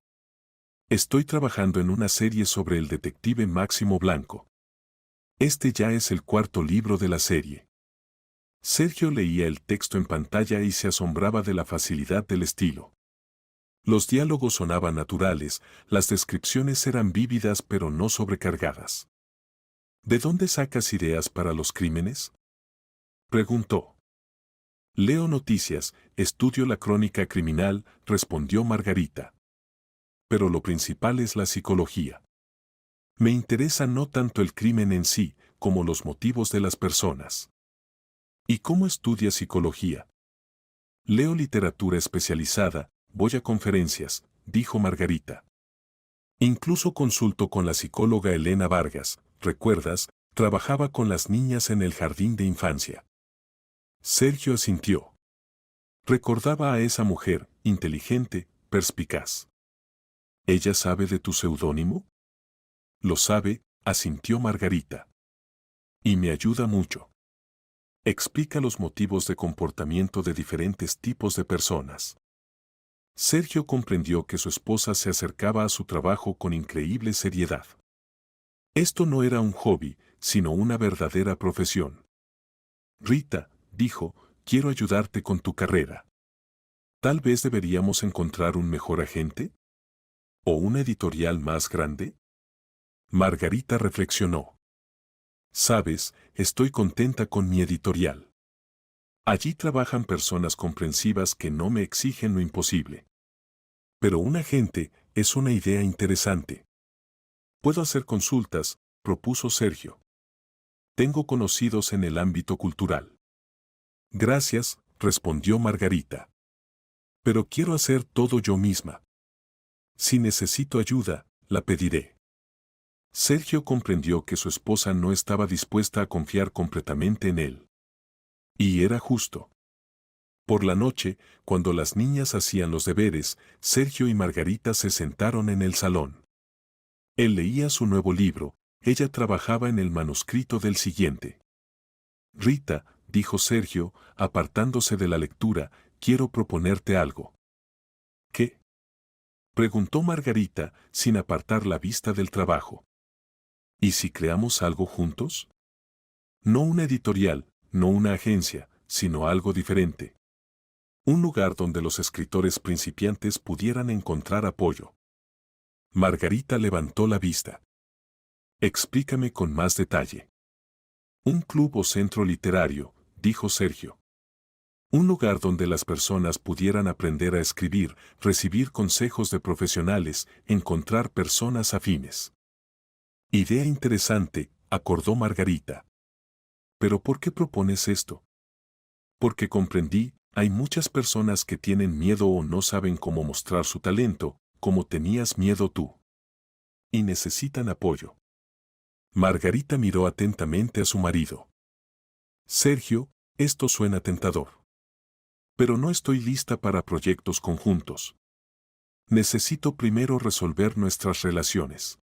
Estoy trabajando en una serie sobre el detective Máximo Blanco. Este ya es el cuarto libro de la serie. Sergio leía el texto en pantalla y se asombraba de la facilidad del estilo. Los diálogos sonaban naturales, las descripciones eran vívidas pero no sobrecargadas. ¿De dónde sacas ideas para los crímenes? Preguntó. Leo noticias, estudio la crónica criminal, respondió Margarita. Pero lo principal es la psicología. Me interesa no tanto el crimen en sí, como los motivos de las personas. ¿Y cómo estudias psicología? Leo literatura especializada, voy a conferencias, dijo Margarita. Incluso consulto con la psicóloga Elena Vargas, ¿recuerdas? Trabajaba con las niñas en el jardín de infancia. Sergio asintió. Recordaba a esa mujer, inteligente, perspicaz. ¿Ella sabe de tu seudónimo? Lo sabe, asintió Margarita. Y me ayuda mucho. Explica los motivos de comportamiento de diferentes tipos de personas. Sergio comprendió que su esposa se acercaba a su trabajo con increíble seriedad. Esto no era un hobby, sino una verdadera profesión. Rita, dijo, quiero ayudarte con tu carrera. Tal vez deberíamos encontrar un mejor agente. ¿O una editorial más grande? Margarita reflexionó. Sabes, estoy contenta con mi editorial. Allí trabajan personas comprensivas que no me exigen lo imposible. Pero un agente es una idea interesante. Puedo hacer consultas, propuso Sergio. Tengo conocidos en el ámbito cultural. Gracias, respondió Margarita. Pero quiero hacer todo yo misma. Si necesito ayuda, la pediré. Sergio comprendió que su esposa no estaba dispuesta a confiar completamente en él. Y era justo. Por la noche, cuando las niñas hacían los deberes, Sergio y Margarita se sentaron en el salón. Él leía su nuevo libro, ella trabajaba en el manuscrito del siguiente. Rita, dijo Sergio, apartándose de la lectura, quiero proponerte algo. ¿Qué? Preguntó Margarita, sin apartar la vista del trabajo. ¿Y si creamos algo juntos? No una editorial, no una agencia, sino algo diferente. Un lugar donde los escritores principiantes pudieran encontrar apoyo. Margarita levantó la vista. Explícame con más detalle. Un club o centro literario, dijo Sergio. Un lugar donde las personas pudieran aprender a escribir, recibir consejos de profesionales, encontrar personas afines. Idea interesante, acordó Margarita. ¿Pero por qué propones esto? Porque comprendí, hay muchas personas que tienen miedo o no saben cómo mostrar su talento, como tenías miedo tú. Y necesitan apoyo. Margarita miró atentamente a su marido. Sergio, esto suena tentador. Pero no estoy lista para proyectos conjuntos. Necesito primero resolver nuestras relaciones.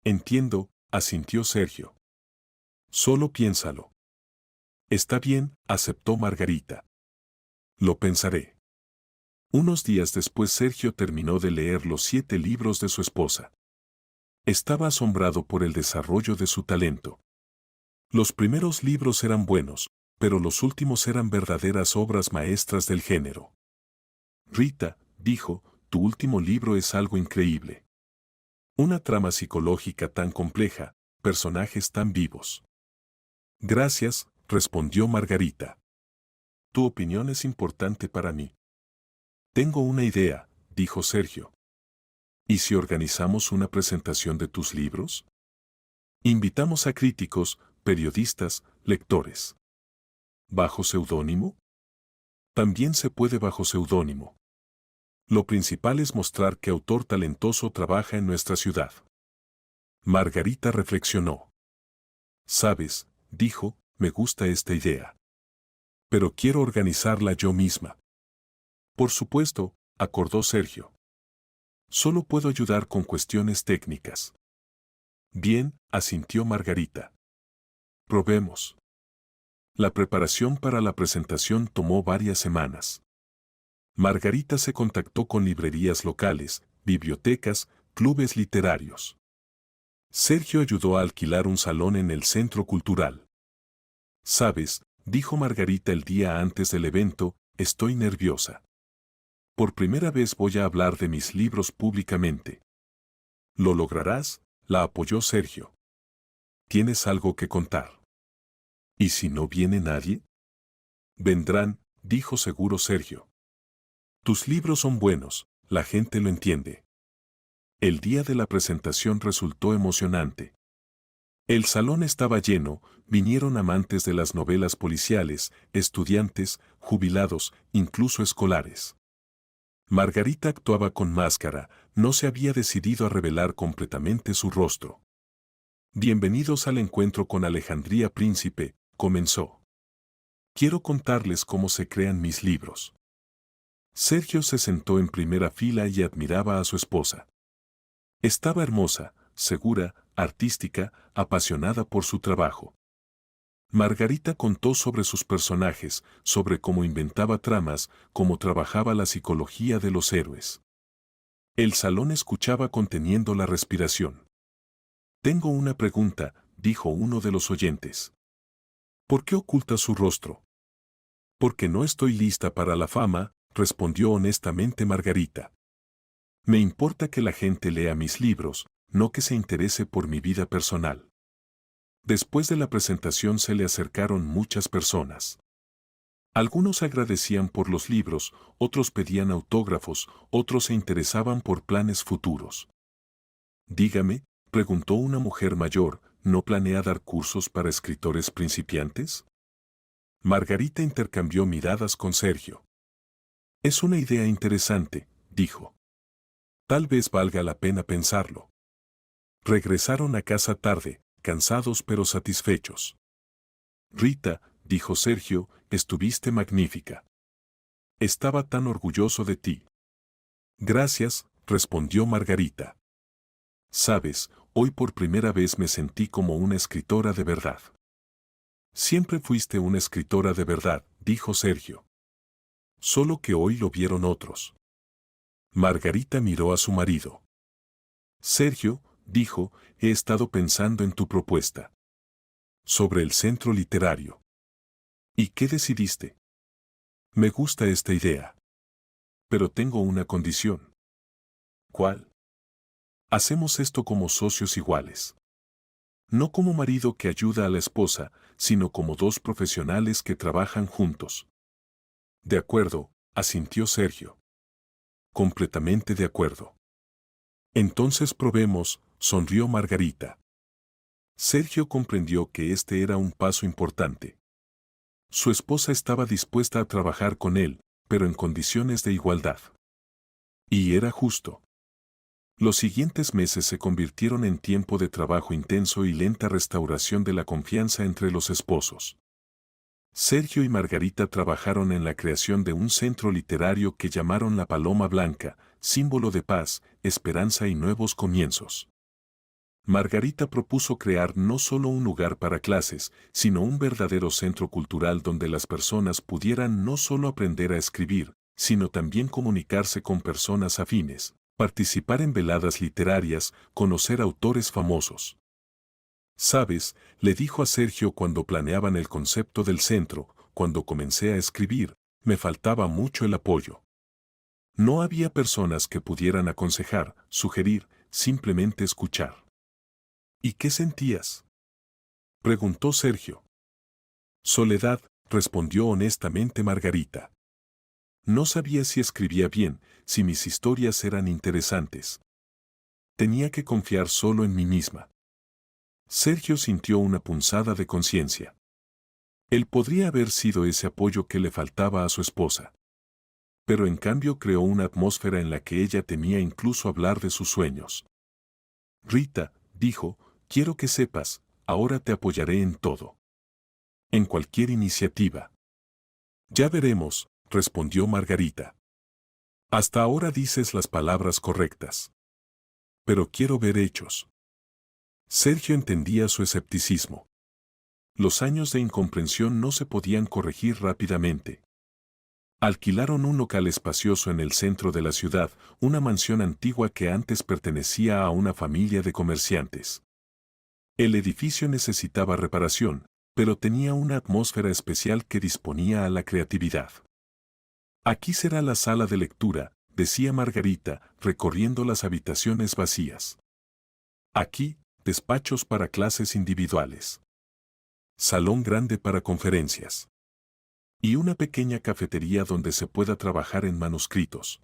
Entiendo, asintió Sergio. Solo piénsalo. Está bien, aceptó Margarita. Lo pensaré. Unos días después Sergio terminó de leer los 7 libros de su esposa. Estaba asombrado por el desarrollo de su talento. Los primeros libros eran buenos, pero los últimos eran verdaderas obras maestras del género. Rita, dijo, tu último libro es algo increíble. Una trama psicológica tan compleja, personajes tan vivos. Gracias, respondió Margarita. Tu opinión es importante para mí. Tengo una idea, dijo Sergio. ¿Y si organizamos una presentación de tus libros? Invitamos a críticos, periodistas, lectores. ¿Bajo seudónimo? También se puede bajo seudónimo. Lo principal es mostrar qué autor talentoso trabaja en nuestra ciudad. Margarita reflexionó. Sabes, dijo, me gusta esta idea. Pero quiero organizarla yo misma. Por supuesto, acordó Sergio. Solo puedo ayudar con cuestiones técnicas. Bien, asintió Margarita. Probemos. La preparación para la presentación tomó varias semanas. Margarita se contactó con librerías locales, bibliotecas, clubes literarios. Sergio ayudó a alquilar un salón en el centro cultural. Sabes, dijo Margarita el día antes del evento, estoy nerviosa. Por primera vez voy a hablar de mis libros públicamente. ¿Lo lograrás?, la apoyó Sergio. ¿Tienes algo que contar? ¿Y si no viene nadie? Vendrán, dijo seguro Sergio. Tus libros son buenos, la gente lo entiende. El día de la presentación resultó emocionante. El salón estaba lleno, vinieron amantes de las novelas policiales, estudiantes, jubilados, incluso escolares. Margarita actuaba con máscara, no se había decidido a revelar completamente su rostro. Bienvenidos al encuentro con Alejandría Príncipe, comenzó. Quiero contarles cómo se crean mis libros. Sergio se sentó en primera fila y admiraba a su esposa. Estaba hermosa, segura, artística, apasionada por su trabajo. Margarita contó sobre sus personajes, sobre cómo inventaba tramas, cómo trabajaba la psicología de los héroes. El salón escuchaba conteniendo la respiración. Tengo una pregunta, dijo uno de los oyentes. ¿Por qué oculta su rostro? Porque no estoy lista para la fama, respondió honestamente Margarita. Me importa que la gente lea mis libros, no que se interese por mi vida personal. Después de la presentación se le acercaron muchas personas. Algunos agradecían por los libros, otros pedían autógrafos, otros se interesaban por planes futuros. Dígame, preguntó una mujer mayor, ¿no planea dar cursos para escritores principiantes? Margarita intercambió miradas con Sergio. Es una idea interesante, dijo. Tal vez valga la pena pensarlo. Regresaron a casa tarde, cansados pero satisfechos. Rita, dijo Sergio, estuviste magnífica. Estaba tan orgulloso de ti. Gracias, respondió Margarita. Sabes, hoy por primera vez me sentí como una escritora de verdad. Siempre fuiste una escritora de verdad, dijo Sergio. Solo que hoy lo vieron otros. Margarita miró a su marido. Sergio, dijo, he estado pensando en tu propuesta. Sobre el centro literario. ¿Y qué decidiste? Me gusta esta idea. Pero tengo una condición. ¿Cuál? Hacemos esto como socios iguales. No como marido que ayuda a la esposa, sino como dos profesionales que trabajan juntos. De acuerdo, asintió Sergio. Completamente de acuerdo. Entonces probemos, sonrió Margarita. Sergio comprendió que este era un paso importante. Su esposa estaba dispuesta a trabajar con él, pero en condiciones de igualdad. Y era justo. Los siguientes meses se convirtieron en tiempo de trabajo intenso y lenta restauración de la confianza entre los esposos. Sergio y Margarita trabajaron en la creación de un centro literario que llamaron La Paloma Blanca, símbolo de paz, esperanza y nuevos comienzos. Margarita propuso crear no solo un lugar para clases, sino un verdadero centro cultural donde las personas pudieran no solo aprender a escribir, sino también comunicarse con personas afines, participar en veladas literarias, conocer autores famosos. Sabes, le dijo a Sergio cuando planeaban el concepto del centro, cuando comencé a escribir, me faltaba mucho el apoyo. No había personas que pudieran aconsejar, sugerir, simplemente escuchar. ¿Y qué sentías? Preguntó Sergio. Soledad, respondió honestamente Margarita. No sabía si escribía bien, si mis historias eran interesantes. Tenía que confiar solo en mí misma. Sergio sintió una punzada de conciencia. Él podría haber sido ese apoyo que le faltaba a su esposa. Pero en cambio creó una atmósfera en la que ella temía incluso hablar de sus sueños. Rita, dijo, quiero que sepas, ahora te apoyaré en todo. En cualquier iniciativa. Ya veremos, respondió Margarita. Hasta ahora dices las palabras correctas. Pero quiero ver hechos. Sergio entendía su escepticismo. Los años de incomprensión no se podían corregir rápidamente. Alquilaron un local espacioso en el centro de la ciudad, una mansión antigua que antes pertenecía a una familia de comerciantes. El edificio necesitaba reparación, pero tenía una atmósfera especial que disponía a la creatividad. Aquí será la sala de lectura, decía Margarita, recorriendo las habitaciones vacías. Aquí, despachos para clases individuales. Salón grande para conferencias. Y una pequeña cafetería donde se pueda trabajar en manuscritos.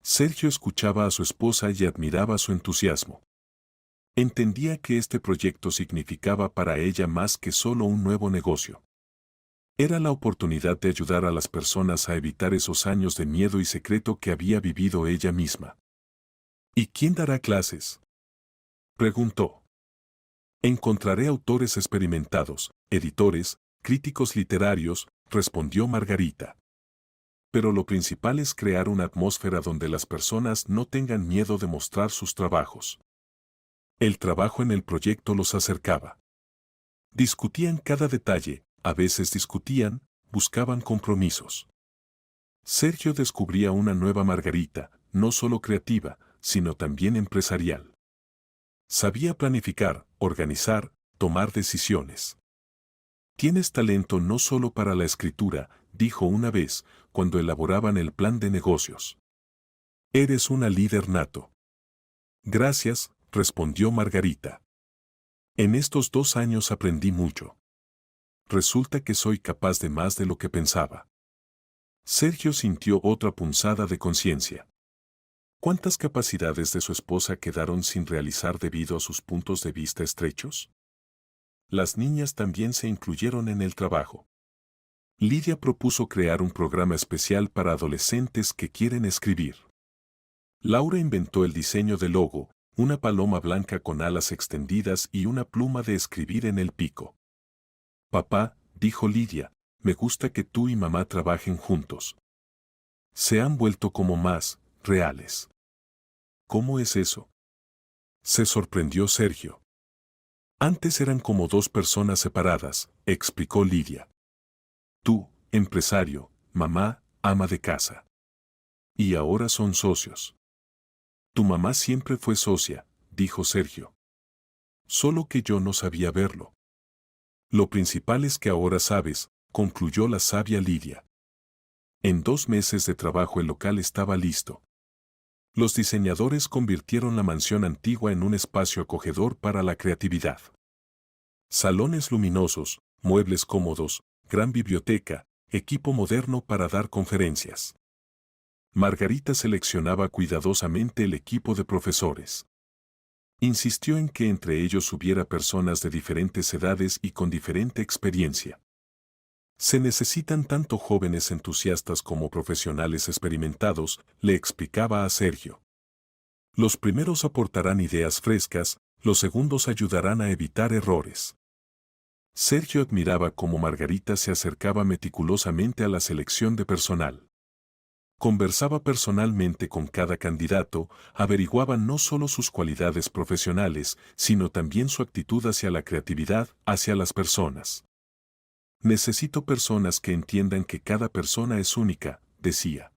Sergio escuchaba a su esposa y admiraba su entusiasmo. Entendía que este proyecto significaba para ella más que solo un nuevo negocio. Era la oportunidad de ayudar a las personas a evitar esos años de miedo y secreto que había vivido ella misma. ¿Y quién dará clases?, preguntó. Encontraré autores experimentados, editores, críticos literarios, respondió Margarita. Pero lo principal es crear una atmósfera donde las personas no tengan miedo de mostrar sus trabajos. El trabajo en el proyecto los acercaba. Discutían cada detalle, a veces discutían, buscaban compromisos. Sergio descubría una nueva Margarita, no solo creativa, sino también empresarial. Sabía planificar, organizar, tomar decisiones. Tienes talento no solo para la escritura, dijo una vez, cuando elaboraban el plan de negocios. Eres una líder nato. Gracias, respondió Margarita. En estos 2 años aprendí mucho. Resulta que soy capaz de más de lo que pensaba. Sergio sintió otra punzada de conciencia. ¿Cuántas capacidades de su esposa quedaron sin realizar debido a sus puntos de vista estrechos? Las niñas también se incluyeron en el trabajo. Lidia propuso crear un programa especial para adolescentes que quieren escribir. Laura inventó el diseño del logo, una paloma blanca con alas extendidas y una pluma de escribir en el pico. Papá, dijo Lidia, me gusta que tú y mamá trabajen juntos. Se han vuelto como más reales. ¿Cómo es eso?, se sorprendió Sergio. Antes eran como 2 personas separadas, explicó Lidia. Tú, empresario, mamá, ama de casa. Y ahora son socios. Tu mamá siempre fue socia, dijo Sergio. Solo que yo no sabía verlo. Lo principal es que ahora sabes, concluyó la sabia Lidia. En 2 meses de trabajo el local estaba listo. Los diseñadores convirtieron la mansión antigua en un espacio acogedor para la creatividad. Salones luminosos, muebles cómodos, gran biblioteca, equipo moderno para dar conferencias. Margarita seleccionaba cuidadosamente el equipo de profesores. Insistió en que entre ellos hubiera personas de diferentes edades y con diferente experiencia. Se necesitan tanto jóvenes entusiastas como profesionales experimentados, le explicaba a Sergio. Los primeros aportarán ideas frescas, los segundos ayudarán a evitar errores. Sergio admiraba cómo Margarita se acercaba meticulosamente a la selección de personal. Conversaba personalmente con cada candidato, averiguaba no solo sus cualidades profesionales, sino también su actitud hacia la creatividad, hacia las personas. Necesito personas que entiendan que cada persona es única, decía.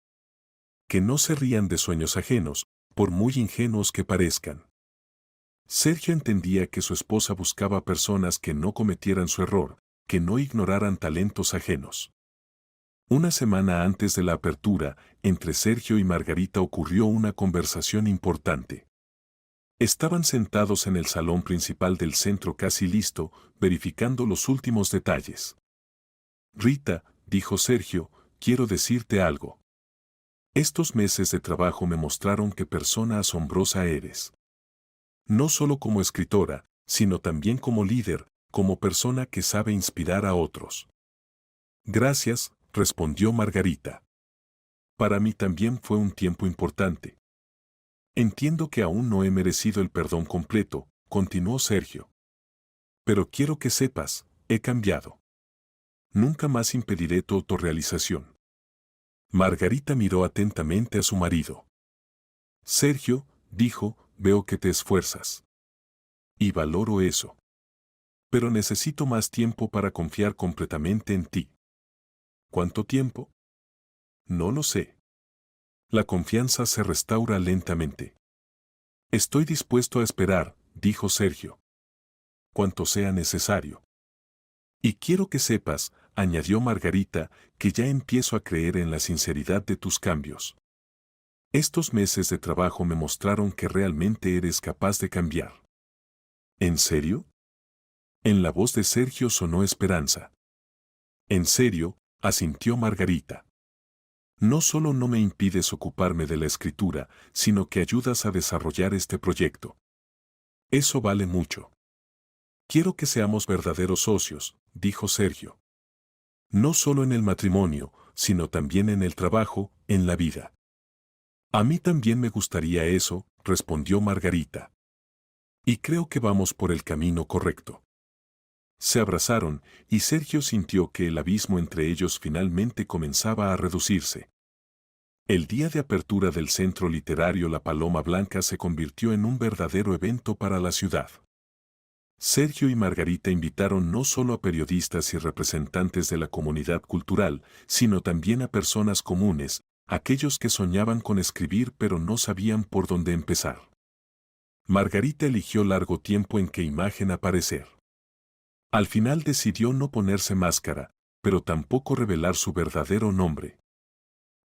Que no se rían de sueños ajenos, por muy ingenuos que parezcan. Sergio entendía que su esposa buscaba personas que no cometieran su error, que no ignoraran talentos ajenos. Una semana antes de la apertura, entre Sergio y Margarita ocurrió una conversación importante. Estaban sentados en el salón principal del centro casi listo, verificando los últimos detalles. Rita, dijo Sergio, quiero decirte algo. Estos meses de trabajo me mostraron qué persona asombrosa eres. No solo como escritora, sino también como líder, como persona que sabe inspirar a otros. Gracias, respondió Margarita. Para mí también fue un tiempo importante. Entiendo que aún no he merecido el perdón completo, continuó Sergio. Pero quiero que sepas, he cambiado. Nunca más impediré tu autorrealización. Margarita miró atentamente a su marido. Sergio, dijo, veo que te esfuerzas. Y valoro eso. Pero necesito más tiempo para confiar completamente en ti. ¿Cuánto tiempo? No lo sé. La confianza se restaura lentamente. Estoy dispuesto a esperar, dijo Sergio. Cuanto sea necesario. Y quiero que sepas, añadió Margarita, que ya empiezo a creer en la sinceridad de tus cambios. Estos meses de trabajo me mostraron que realmente eres capaz de cambiar. ¿En serio? En la voz de Sergio sonó esperanza. En serio, asintió Margarita. No solo no me impides ocuparme de la escritura, sino que ayudas a desarrollar este proyecto. Eso vale mucho. Quiero que seamos verdaderos socios, dijo Sergio. No solo en el matrimonio, sino también en el trabajo, en la vida. A mí también me gustaría eso, respondió Margarita. Y creo que vamos por el camino correcto. Se abrazaron, y Sergio sintió que el abismo entre ellos finalmente comenzaba a reducirse. El día de apertura del Centro Literario La Paloma Blanca se convirtió en un verdadero evento para la ciudad. Sergio y Margarita invitaron no solo a periodistas y representantes de la comunidad cultural, sino también a personas comunes, aquellos que soñaban con escribir pero no sabían por dónde empezar. Margarita eligió largo tiempo en qué imagen aparecer. Al final decidió no ponerse máscara, pero tampoco revelar su verdadero nombre.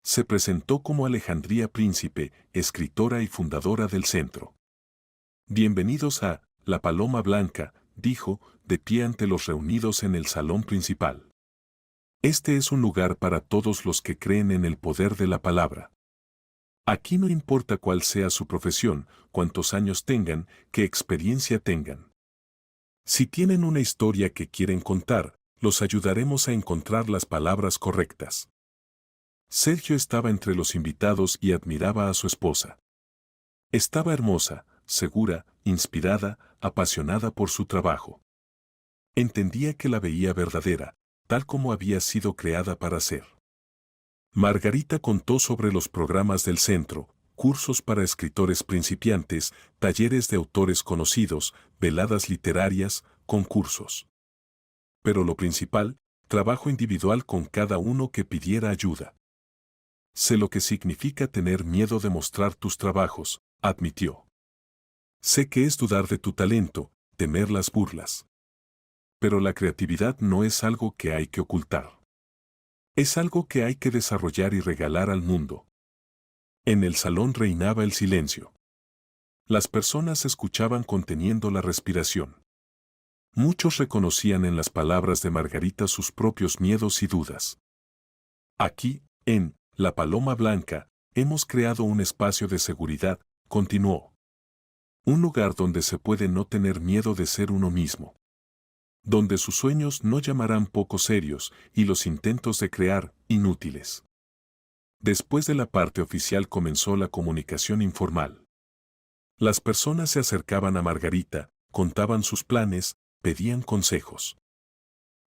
Se presentó como Alejandría Príncipe, escritora y fundadora del centro. Bienvenidos a La Paloma Blanca, dijo, de pie ante los reunidos en el salón principal. Este es un lugar para todos los que creen en el poder de la palabra. Aquí no importa cuál sea su profesión, cuántos años tengan, qué experiencia tengan. Si tienen una historia que quieren contar, los ayudaremos a encontrar las palabras correctas. Sergio estaba entre los invitados y admiraba a su esposa. Estaba hermosa, segura, inspirada, apasionada por su trabajo. Entendía que la veía verdadera, tal como había sido creada para ser. Margarita contó sobre los programas del centro, cursos para escritores principiantes, talleres de autores conocidos, veladas literarias, concursos. Pero lo principal, trabajo individual con cada uno que pidiera ayuda. Sé lo que significa tener miedo de mostrar tus trabajos, admitió. Sé que es dudar de tu talento, temer las burlas. Pero la creatividad no es algo que hay que ocultar. Es algo que hay que desarrollar y regalar al mundo. En el salón reinaba el silencio. Las personas escuchaban conteniendo la respiración. Muchos reconocían en las palabras de Margarita sus propios miedos y dudas. Aquí, en La Paloma Blanca, hemos creado un espacio de seguridad, continuó. Un lugar donde se puede no tener miedo de ser uno mismo. Donde sus sueños no llamarán poco serios y los intentos de crear, inútiles. Después de la parte oficial comenzó la comunicación informal. Las personas se acercaban a Margarita, contaban sus planes, pedían consejos.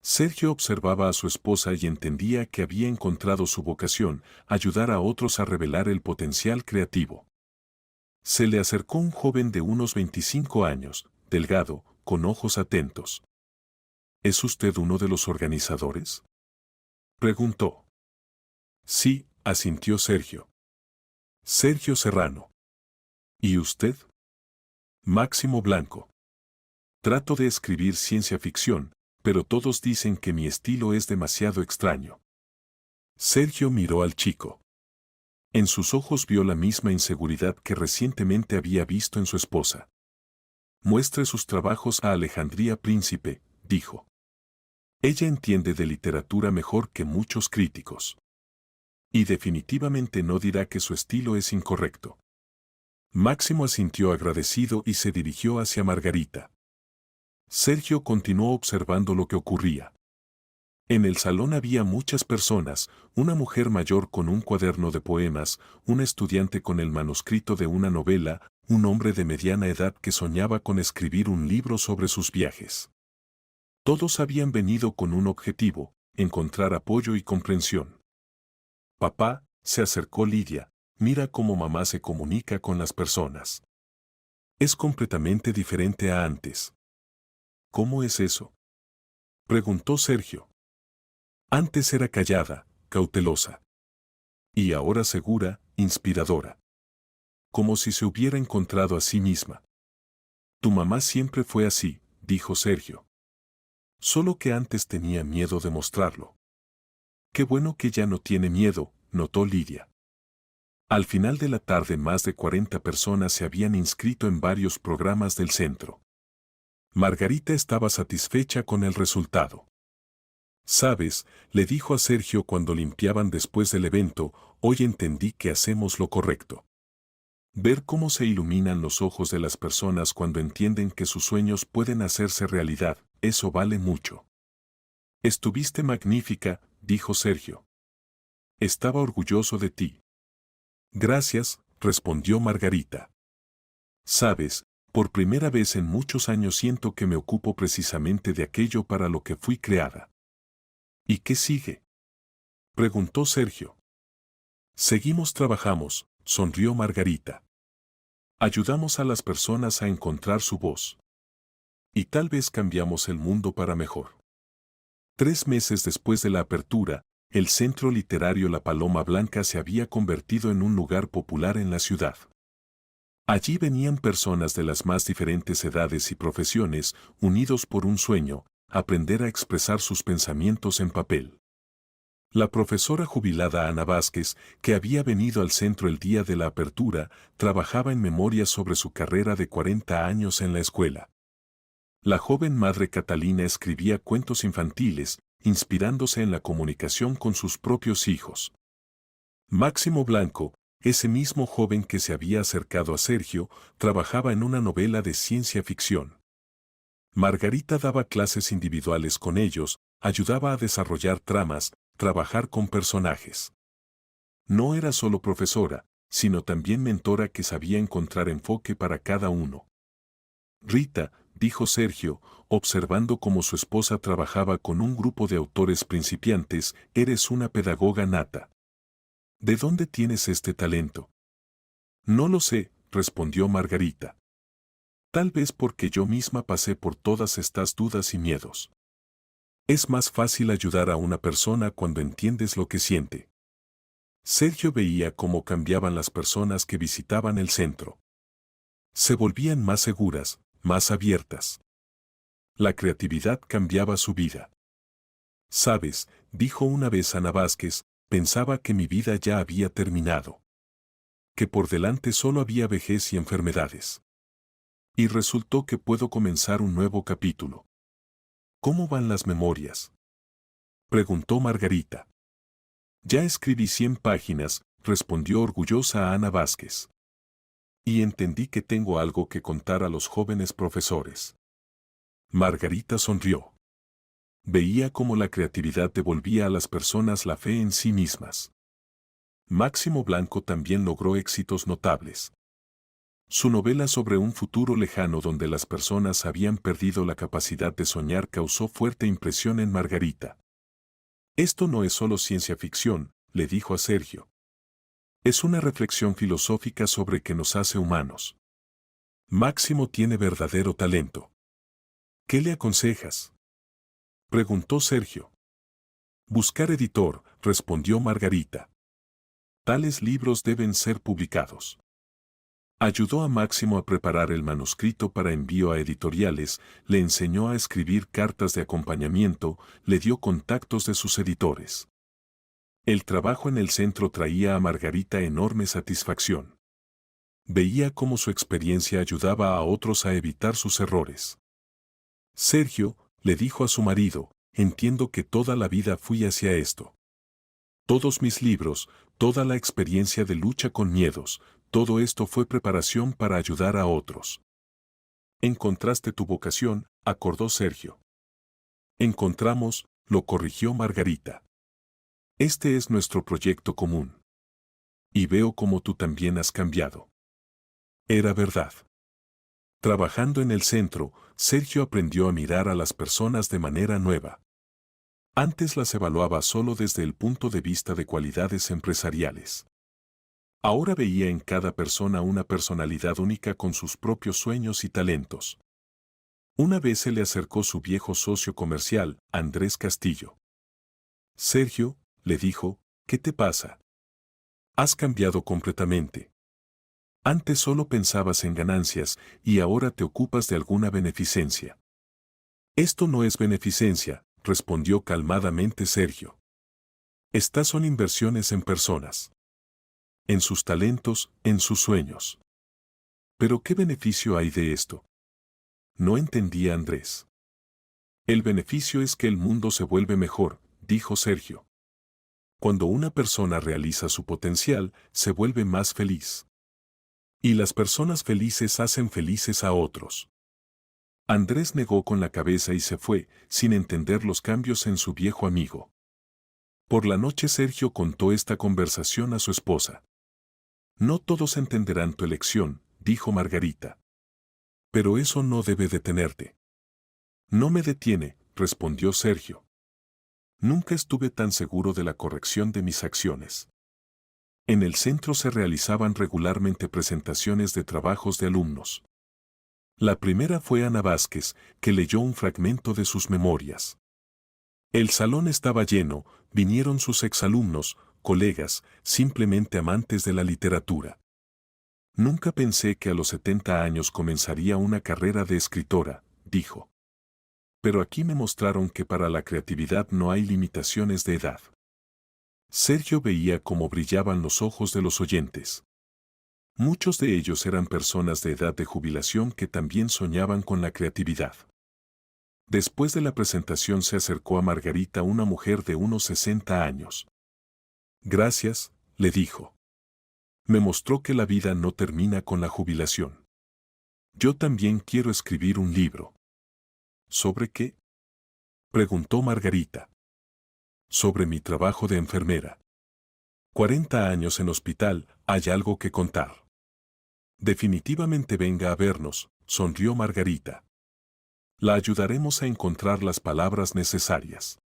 Sergio observaba a su esposa y entendía que había encontrado su vocación, ayudar a otros a revelar el potencial creativo. Se le acercó un joven de unos 25 años, delgado, con ojos atentos. ¿Es usted uno de los organizadores?, preguntó. Sí, asintió Sergio. Sergio Serrano. ¿Y usted? Máximo Blanco. Trato de escribir ciencia ficción, pero todos dicen que mi estilo es demasiado extraño. Sergio miró al chico. En sus ojos vio la misma inseguridad que recientemente había visto en su esposa. Muestre sus trabajos a Alejandría Príncipe, dijo. Ella entiende de literatura mejor que muchos críticos. Y definitivamente no dirá que su estilo es incorrecto. Máximo asintió agradecido y se dirigió hacia Margarita. Sergio continuó observando lo que ocurría. En el salón había muchas personas, una mujer mayor con un cuaderno de poemas, un estudiante con el manuscrito de una novela, un hombre de mediana edad que soñaba con escribir un libro sobre sus viajes. Todos habían venido con un objetivo, encontrar apoyo y comprensión. Papá, se acercó Lidia, mira cómo mamá se comunica con las personas. Es completamente diferente a antes. ¿Cómo es eso?, preguntó Sergio. Antes era callada, cautelosa. Y ahora segura, inspiradora. Como si se hubiera encontrado a sí misma. Tu mamá siempre fue así, dijo Sergio. Solo que antes tenía miedo de mostrarlo. Qué bueno que ya no tiene miedo, notó Lidia. Al final de la tarde más de 40 personas se habían inscrito en varios programas del centro. Margarita estaba satisfecha con el resultado. Sabes, le dijo a Sergio cuando limpiaban después del evento, hoy entendí que hacemos lo correcto. Ver cómo se iluminan los ojos de las personas cuando entienden que sus sueños pueden hacerse realidad, eso vale mucho. Estuviste magnífica, dijo Sergio. Estaba orgulloso de ti. Gracias, respondió Margarita. Sabes, por primera vez en muchos años siento que me ocupo precisamente de aquello para lo que fui creada. ¿Y qué sigue?, preguntó Sergio. Seguimos trabajamos, sonrió Margarita. Ayudamos a las personas a encontrar su voz. Y tal vez cambiamos el mundo para mejor. 3 meses después de la apertura, el Centro Literario La Paloma Blanca se había convertido en un lugar popular en la ciudad. Allí venían personas de las más diferentes edades y profesiones, unidos por un sueño, aprender a expresar sus pensamientos en papel. La profesora jubilada Ana Vázquez, que había venido al centro el día de la apertura, trabajaba en memoria sobre su carrera de 40 años en la escuela. La joven madre Catalina escribía cuentos infantiles, inspirándose en la comunicación con sus propios hijos. Máximo Blanco, ese mismo joven que se había acercado a Sergio, trabajaba en una novela de ciencia ficción. Margarita daba clases individuales con ellos, ayudaba a desarrollar tramas, trabajar con personajes. No era solo profesora, sino también mentora que sabía encontrar enfoque para cada uno. Rita, dijo Sergio, observando cómo su esposa trabajaba con un grupo de autores principiantes, eres una pedagoga nata. ¿De dónde tienes este talento? No lo sé, respondió Margarita. Tal vez porque yo misma pasé por todas estas dudas y miedos. Es más fácil ayudar a una persona cuando entiendes lo que siente. Sergio veía cómo cambiaban las personas que visitaban el centro. Se volvían más seguras, más abiertas. La creatividad cambiaba su vida. Sabes, dijo una vez Ana Vázquez, pensaba que mi vida ya había terminado. Que por delante solo había vejez y enfermedades. Y resultó que puedo comenzar un nuevo capítulo. ¿Cómo van las memorias?, preguntó Margarita. Ya escribí 100 páginas, respondió orgullosa Ana Vázquez. Y entendí que tengo algo que contar a los jóvenes profesores. Margarita sonrió. Veía cómo la creatividad devolvía a las personas la fe en sí mismas. Máximo Blanco también logró éxitos notables. Su novela sobre un futuro lejano donde las personas habían perdido la capacidad de soñar causó fuerte impresión en Margarita. Esto no es solo ciencia ficción, le dijo a Sergio. Es una reflexión filosófica sobre qué nos hace humanos. Máximo tiene verdadero talento. ¿Qué le aconsejas?, preguntó Sergio. Buscar editor, respondió Margarita. Tales libros deben ser publicados. Ayudó a Máximo a preparar el manuscrito para envío a editoriales, le enseñó a escribir cartas de acompañamiento, le dio contactos de sus editores. El trabajo en el centro traía a Margarita enorme satisfacción. Veía cómo su experiencia ayudaba a otros a evitar sus errores. Sergio, le dijo a su marido, entiendo que toda la vida fui hacia esto. Todos mis libros, toda la experiencia de lucha con miedos, Todo esto fue preparación para ayudar a otros. Encontraste tu vocación, acordó Sergio. Encontramos, lo corrigió Margarita. Este es nuestro proyecto común. Y veo como tú también has cambiado. Era verdad. Trabajando en el centro, Sergio aprendió a mirar a las personas de manera nueva. Antes las evaluaba solo desde el punto de vista de cualidades empresariales. Ahora veía en cada persona una personalidad única con sus propios sueños y talentos. Una vez se le acercó su viejo socio comercial, Andrés Castillo. Sergio, le dijo, ¿qué te pasa? Has cambiado completamente. Antes solo pensabas en ganancias y ahora te ocupas de alguna beneficencia. Esto no es beneficencia, respondió calmadamente Sergio. Estas son inversiones en personas. En sus talentos, en sus sueños. ¿Pero qué beneficio hay de esto? No entendía Andrés. El beneficio es que el mundo se vuelve mejor, dijo Sergio. Cuando una persona realiza su potencial, se vuelve más feliz. Y las personas felices hacen felices a otros. Andrés negó con la cabeza y se fue, sin entender los cambios en su viejo amigo. Por la noche Sergio contó esta conversación a su esposa. No todos entenderán tu elección, dijo Margarita. Pero eso no debe detenerte. No me detiene, respondió Sergio. Nunca estuve tan seguro de la corrección de mis acciones. En el centro se realizaban regularmente presentaciones de trabajos de alumnos. La primera fue Ana Vázquez, que leyó un fragmento de sus memorias. El salón estaba lleno, vinieron sus exalumnos, colegas, simplemente amantes de la literatura. Nunca pensé que a los 70 años comenzaría una carrera de escritora, dijo. Pero aquí me mostraron que para la creatividad no hay limitaciones de edad. Sergio veía cómo brillaban los ojos de los oyentes. Muchos de ellos eran personas de edad de jubilación que también soñaban con la creatividad. Después de la presentación se acercó a Margarita una mujer de unos 60 años. Gracias, le dijo. Me mostró que la vida no termina con la jubilación. Yo también quiero escribir un libro. ¿Sobre qué? Preguntó Margarita. Sobre mi trabajo de enfermera. 40 años en hospital, hay algo que contar. Definitivamente venga a vernos, sonrió Margarita. La ayudaremos a encontrar las palabras necesarias.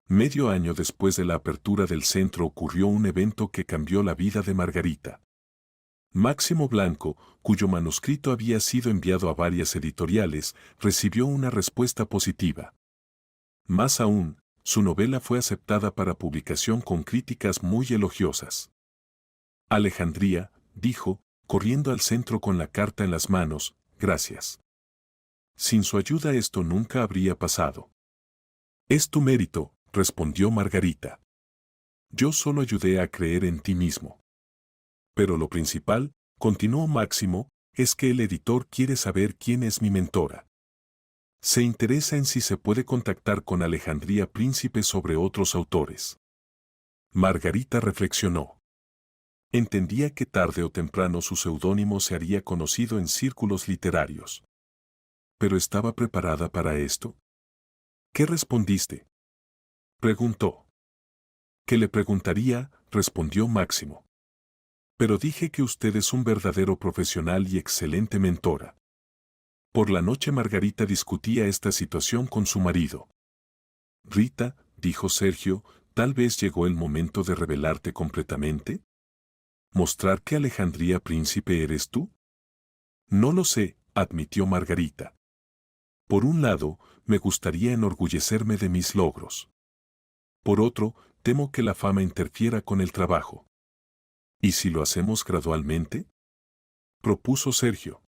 Medio año después de la apertura del centro ocurrió un evento que cambió la vida de Margarita. Máximo Blanco, cuyo manuscrito había sido enviado a varias editoriales, recibió una respuesta positiva. Más aún, su novela fue aceptada para publicación con críticas muy elogiosas. Alejandría, dijo, corriendo al centro con la carta en las manos, gracias. Sin su ayuda esto nunca habría pasado. Es tu mérito, respondió Margarita. Yo solo ayudé a creer en ti mismo. Pero lo principal, continuó Máximo, es que el editor quiere saber quién es mi mentora. Se interesa en si se puede contactar con Alejandría Príncipe sobre otros autores. Margarita reflexionó. Entendía que tarde o temprano su seudónimo se haría conocido en círculos literarios. ¿Pero estaba preparada para esto? ¿Qué respondiste? Preguntó. ¿Qué le preguntaría? Respondió Máximo. Pero dije que usted es un verdadero profesional y excelente mentora. Por la noche Margarita discutía esta situación con su marido. Rita, dijo Sergio, tal vez llegó el momento de revelarte completamente. ¿Mostrar que Alejandría Príncipe eres tú? No lo sé, admitió Margarita. Por un lado, me gustaría enorgullecerme de mis logros. Por otro, temo que la fama interfiera con el trabajo. ¿Y si lo hacemos gradualmente? Propuso Sergio.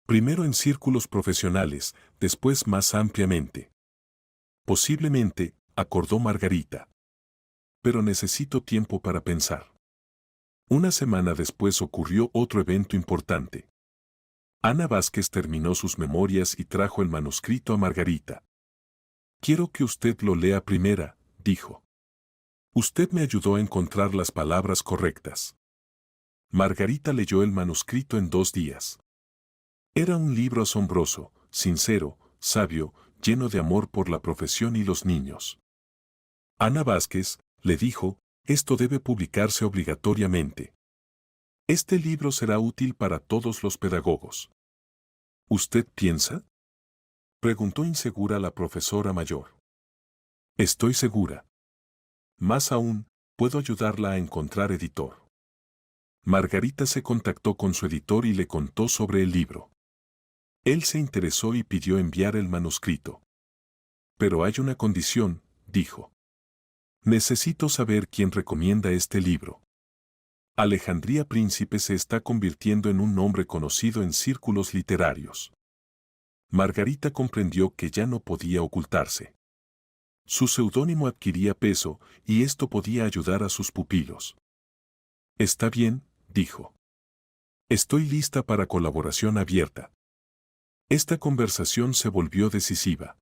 Primero en círculos profesionales, después más ampliamente. Posiblemente, acordó Margarita. Pero necesito tiempo para pensar. Una semana después ocurrió otro evento importante. Ana Vázquez terminó sus memorias y trajo el manuscrito a Margarita. Quiero que usted lo lea primera, dijo. Usted me ayudó a encontrar las palabras correctas. Margarita leyó el manuscrito en 2 días. Era un libro asombroso, sincero, sabio, lleno de amor por la profesión y los niños. Ana Vázquez, le dijo, esto debe publicarse obligatoriamente. Este libro será útil para todos los pedagogos. ¿Usted piensa? Preguntó insegura la profesora mayor. Estoy segura. Más aún, puedo ayudarla a encontrar editor. Margarita se contactó con su editor y le contó sobre el libro. Él se interesó y pidió enviar el manuscrito. Pero hay una condición, dijo. Necesito saber quién recomienda este libro. Alejandría Príncipe se está convirtiendo en un nombre conocido en círculos literarios. Margarita comprendió que ya no podía ocultarse. Su seudónimo adquiría peso y esto podía ayudar a sus pupilos. Está bien, dijo. Estoy lista para colaboración abierta. Esta conversación se volvió decisiva.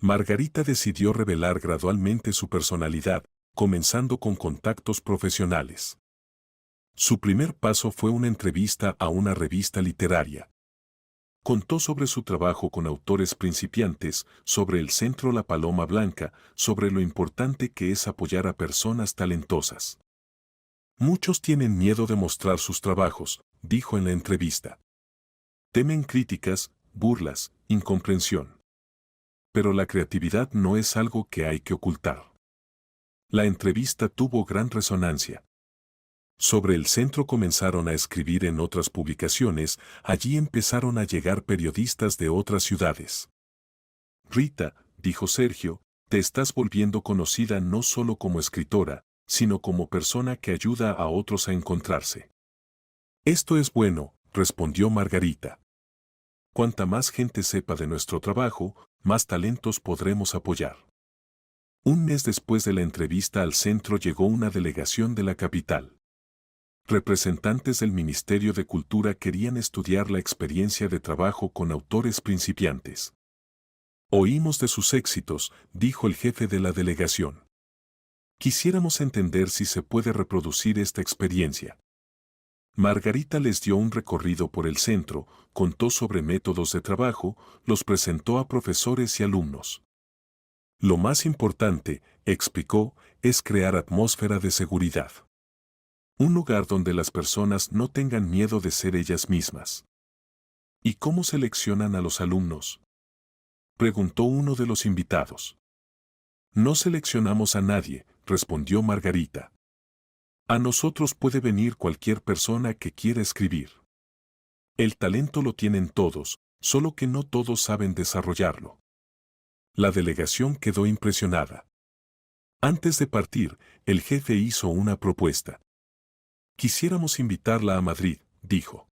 Margarita decidió revelar gradualmente su personalidad, comenzando con contactos profesionales. Su primer paso fue una entrevista a una revista literaria. Contó sobre su trabajo con autores principiantes, sobre el Centro La Paloma Blanca, sobre lo importante que es apoyar a personas talentosas. Muchos tienen miedo de mostrar sus trabajos, dijo en la entrevista. Temen críticas, burlas, incomprensión. Pero la creatividad no es algo que hay que ocultar. La entrevista tuvo gran resonancia. Sobre el centro comenzaron a escribir en otras publicaciones, allí empezaron a llegar periodistas de otras ciudades. Rita, dijo Sergio, te estás volviendo conocida no solo como escritora, sino como persona que ayuda a otros a encontrarse. Esto es bueno, respondió Margarita. Cuanta más gente sepa de nuestro trabajo, más talentos podremos apoyar. Un mes después de la entrevista al centro llegó una delegación de la capital. Representantes del Ministerio de Cultura querían estudiar la experiencia de trabajo con autores principiantes. Oímos de sus éxitos, dijo el jefe de la delegación. Quisiéramos entender si se puede reproducir esta experiencia. Margarita les dio un recorrido por el centro, contó sobre métodos de trabajo, los presentó a profesores y alumnos. Lo más importante, explicó, es crear atmósfera de seguridad. Un lugar donde las personas no tengan miedo de ser ellas mismas. ¿Y cómo seleccionan a los alumnos?, preguntó uno de los invitados. No seleccionamos a nadie, respondió Margarita. A nosotros puede venir cualquier persona que quiera escribir. El talento lo tienen todos, solo que no todos saben desarrollarlo. La delegación quedó impresionada. Antes de partir, el jefe hizo una propuesta. Quisiéramos invitarla a Madrid, dijo,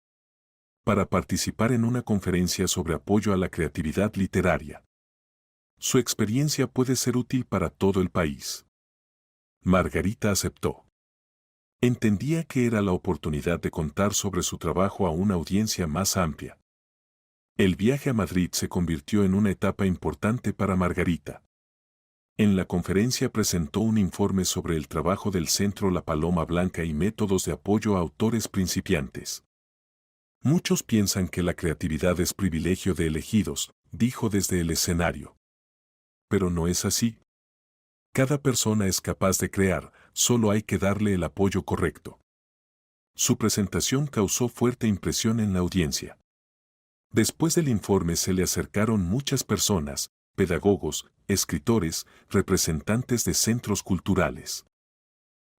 para participar en una conferencia sobre apoyo a la creatividad literaria. Su experiencia puede ser útil para todo el país. Margarita aceptó. Entendía que era la oportunidad de contar sobre su trabajo a una audiencia más amplia. El viaje a Madrid se convirtió en una etapa importante para Margarita. En la conferencia presentó un informe sobre el trabajo del Centro La Paloma Blanca y métodos de apoyo a autores principiantes. Muchos piensan que la creatividad es privilegio de elegidos, dijo desde el escenario. Pero no es así. Cada persona es capaz de crear, solo hay que darle el apoyo correcto. Su presentación causó fuerte impresión en la audiencia. Después del informe se le acercaron muchas personas, pedagogos, escritores, representantes de centros culturales.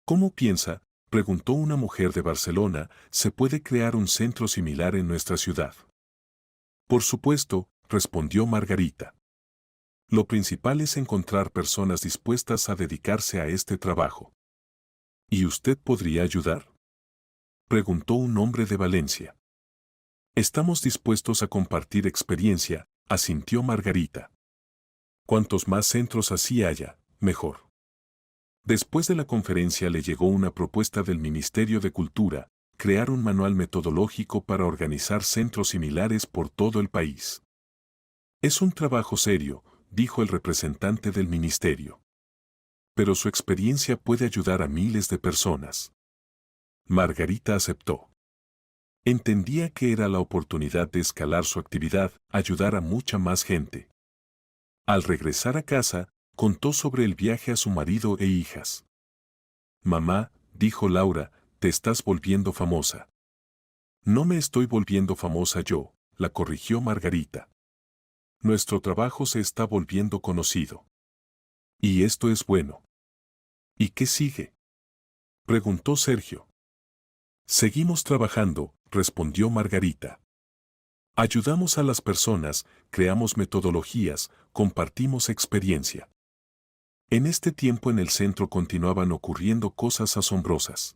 ¿Cómo piensa?, preguntó una mujer de Barcelona, ¿se puede crear un centro similar en nuestra ciudad? Por supuesto, respondió Margarita. Lo principal es encontrar personas dispuestas a dedicarse a este trabajo. ¿Y usted podría ayudar?, preguntó un hombre de Valencia. Estamos dispuestos a compartir experiencia, asintió Margarita. Cuantos más centros así haya, mejor. Después de la conferencia le llegó una propuesta del Ministerio de Cultura, crear un manual metodológico para organizar centros similares por todo el país. Es un trabajo serio, dijo el representante del ministerio. Pero su experiencia puede ayudar a miles de personas. Margarita aceptó. Entendía que era la oportunidad de escalar su actividad, ayudar a mucha más gente. Al regresar a casa, contó sobre el viaje a su marido e hijas. Mamá, dijo Laura, te estás volviendo famosa. No me estoy volviendo famosa yo, la corrigió Margarita. Nuestro trabajo se está volviendo conocido. Y esto es bueno. ¿Y qué sigue? Preguntó Sergio. Seguimos trabajando, respondió Margarita. Ayudamos a las personas, creamos metodologías, compartimos experiencia. En este tiempo en el centro continuaban ocurriendo cosas asombrosas.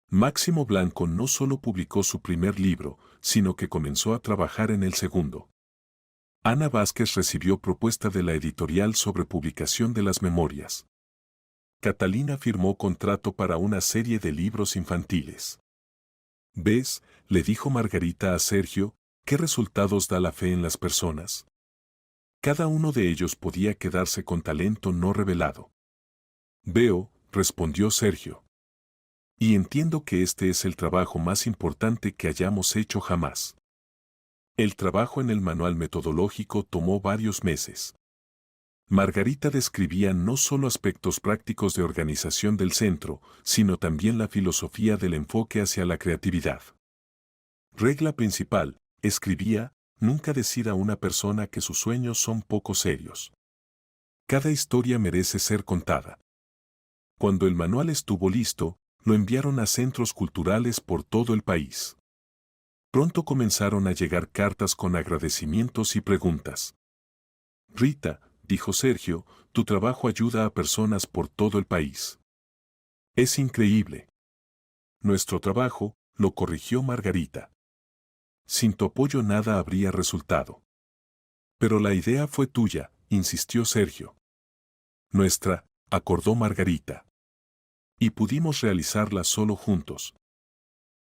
Máximo Blanco no solo publicó su primer libro, sino que comenzó a trabajar en el segundo. Ana Vázquez recibió propuesta de la editorial sobre publicación de las memorias. Catalina firmó contrato para una serie de libros infantiles. ¿Ves?, le dijo Margarita a Sergio, ¿qué resultados da la fe en las personas? Cada uno de ellos podía quedarse con talento no revelado. Veo, respondió Sergio. Y entiendo que este es el trabajo más importante que hayamos hecho jamás. El trabajo en el manual metodológico tomó varios meses. Margarita describía no solo aspectos prácticos de organización del centro, sino también la filosofía del enfoque hacia la creatividad. Regla principal, escribía, nunca decir a una persona que sus sueños son poco serios. Cada historia merece ser contada. Cuando el manual estuvo listo, lo enviaron a centros culturales por todo el país. Pronto comenzaron a llegar cartas con agradecimientos y preguntas. Rita, dijo Sergio, tu trabajo ayuda a personas por todo el país. Es increíble. Nuestro trabajo, lo corrigió Margarita. Sin tu apoyo nada habría resultado. Pero la idea fue tuya, insistió Sergio. Nuestra, acordó Margarita. Y pudimos realizarla solo juntos.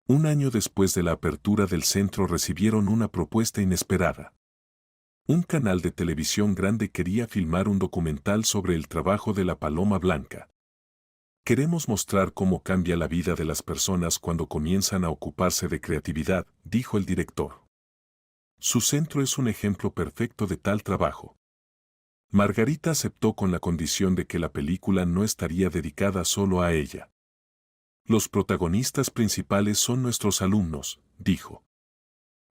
Un año después de la apertura del centro recibieron una propuesta inesperada. Un canal de televisión grande quería filmar un documental sobre el trabajo de la paloma blanca. Queremos mostrar cómo cambia la vida de las personas cuando comienzan a ocuparse de creatividad, dijo el director. Su centro es un ejemplo perfecto de tal trabajo. Margarita aceptó con la condición de que la película no estaría dedicada solo a ella. Los protagonistas principales son nuestros alumnos, dijo.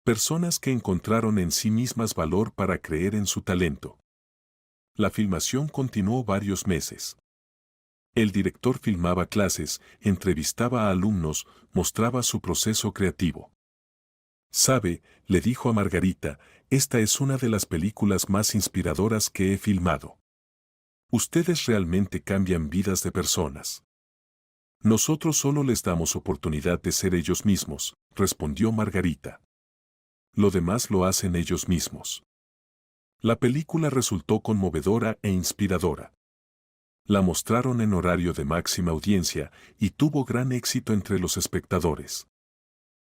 Personas que encontraron en sí mismas valor para creer en su talento. La filmación continuó varios meses. El director filmaba clases, entrevistaba a alumnos, mostraba su proceso creativo. Sabe, le dijo a Margarita, esta es una de las películas más inspiradoras que he filmado. Ustedes realmente cambian vidas de personas. Nosotros solo les damos oportunidad de ser ellos mismos, respondió Margarita. Lo demás lo hacen ellos mismos. La película resultó conmovedora e inspiradora. La mostraron en horario de máxima audiencia y tuvo gran éxito entre los espectadores.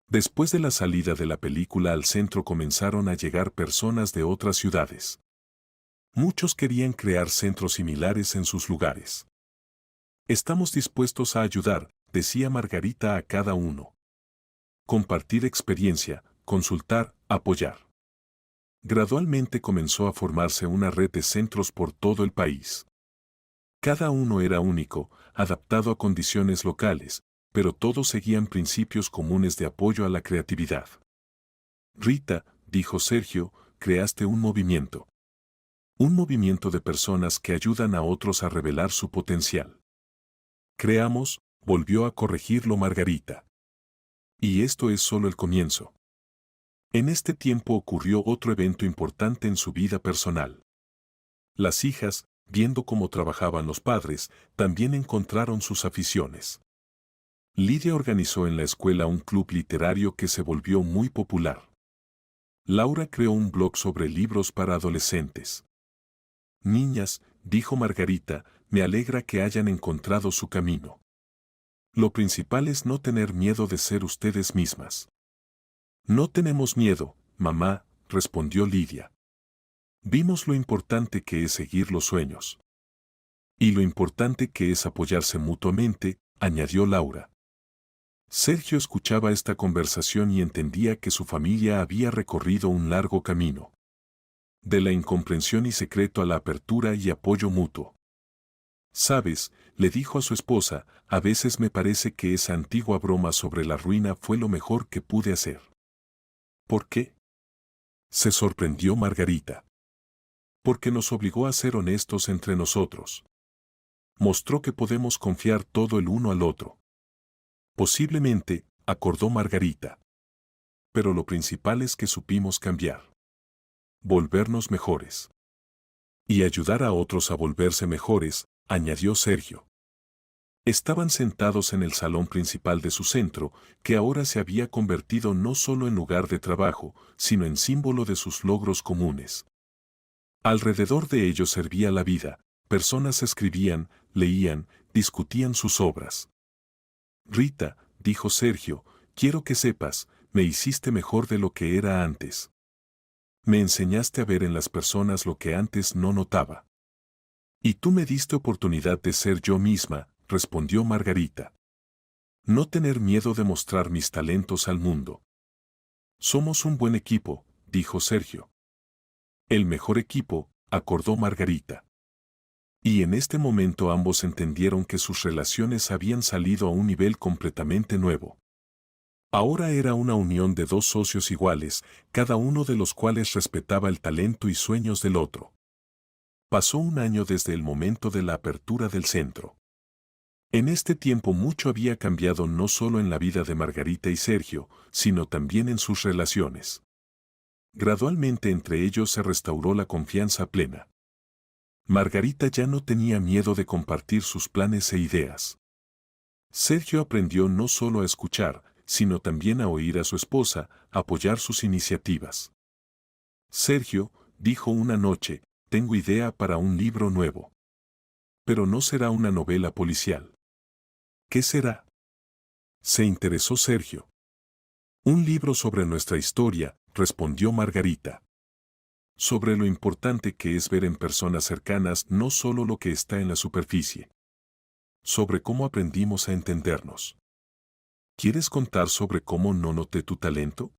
Después de la salida de la película al centro comenzaron a llegar personas de otras ciudades. Muchos querían crear centros similares en sus lugares. Estamos dispuestos a ayudar, decía Margarita a cada uno. Compartir experiencia, consultar, apoyar. Gradualmente comenzó a formarse una red de centros por todo el país. Cada uno era único, adaptado a condiciones locales, pero todos seguían principios comunes de apoyo a la creatividad. Rita, dijo Sergio, creaste un movimiento. Un movimiento de personas que ayudan a otros a revelar su potencial. Creamos, volvió a corregirlo Margarita. Y esto es solo el comienzo. En este tiempo ocurrió otro evento importante en su vida personal. Las hijas, viendo cómo trabajaban los padres, también encontraron sus aficiones. Lidia organizó en la escuela un club literario que se volvió muy popular. Laura creó un blog sobre libros para adolescentes. Niñas, dijo Margarita, me alegra que hayan encontrado su camino. Lo principal es no tener miedo de ser ustedes mismas. No tenemos miedo, mamá, respondió Lidia. Vimos lo importante que es seguir los sueños. Y lo importante que es apoyarse mutuamente, añadió Laura. Sergio escuchaba esta conversación y entendía que su familia había recorrido un largo camino. De la incomprensión y secreto a la apertura y apoyo mutuo. «Sabes», le dijo a su esposa, «a veces me parece que esa antigua broma sobre la ruina fue lo mejor que pude hacer». «¿Por qué?», se sorprendió Margarita. «Porque nos obligó a ser honestos entre nosotros. Mostró que podemos confiar todo el uno al otro». «Posiblemente», acordó Margarita. «Pero lo principal es que supimos cambiar. Volvernos mejores. Y ayudar a otros a volverse mejores», añadió Sergio. Estaban sentados en el salón principal de su centro, que ahora se había convertido no solo en lugar de trabajo, sino en símbolo de sus logros comunes. Alrededor de ellos servía la vida, personas escribían, leían, discutían sus obras. «Rita», dijo Sergio, «quiero que sepas, me hiciste mejor de lo que era antes. Me enseñaste a ver en las personas lo que antes no notaba». «Y tú me diste oportunidad de ser yo misma», respondió Margarita. «No tener miedo de mostrar mis talentos al mundo». «Somos un buen equipo», dijo Sergio. «El mejor equipo», acordó Margarita. Y en este momento ambos entendieron que sus relaciones habían salido a un nivel completamente nuevo. Ahora era una unión de dos socios iguales, cada uno de los cuales respetaba el talento y sueños del otro. Pasó un año desde el momento de la apertura del centro. En este tiempo mucho había cambiado no solo en la vida de Margarita y Sergio, sino también en sus relaciones. Gradualmente entre ellos se restauró la confianza plena. Margarita ya no tenía miedo de compartir sus planes e ideas. Sergio aprendió no solo a escuchar, sino también a oír a su esposa, apoyar sus iniciativas. «Sergio», dijo una noche, «tengo idea para un libro nuevo. Pero no será una novela policial». «¿Qué será?», se interesó Sergio. «Un libro sobre nuestra historia», respondió Margarita. «Sobre lo importante que es ver en personas cercanas no solo lo que está en la superficie. Sobre cómo aprendimos a entendernos». «¿Quieres contar sobre cómo no noté tu talento?»,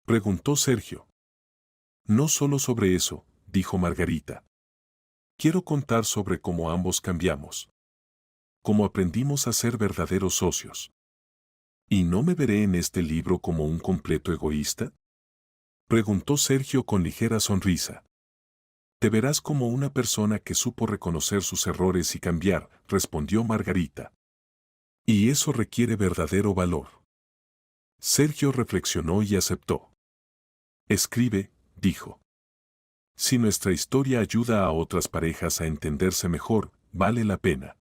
preguntó Sergio. «No solo sobre eso», dijo Margarita. «Quiero contar sobre cómo ambos cambiamos. Cómo aprendimos a ser verdaderos socios». «¿Y no me veré en este libro como un completo egoísta?», preguntó Sergio con ligera sonrisa. «Te verás como una persona que supo reconocer sus errores y cambiar», respondió Margarita. «Y eso requiere verdadero valor». Sergio reflexionó y aceptó. «Escribe», dijo. «Si nuestra historia ayuda a otras parejas a entenderse mejor, vale la pena».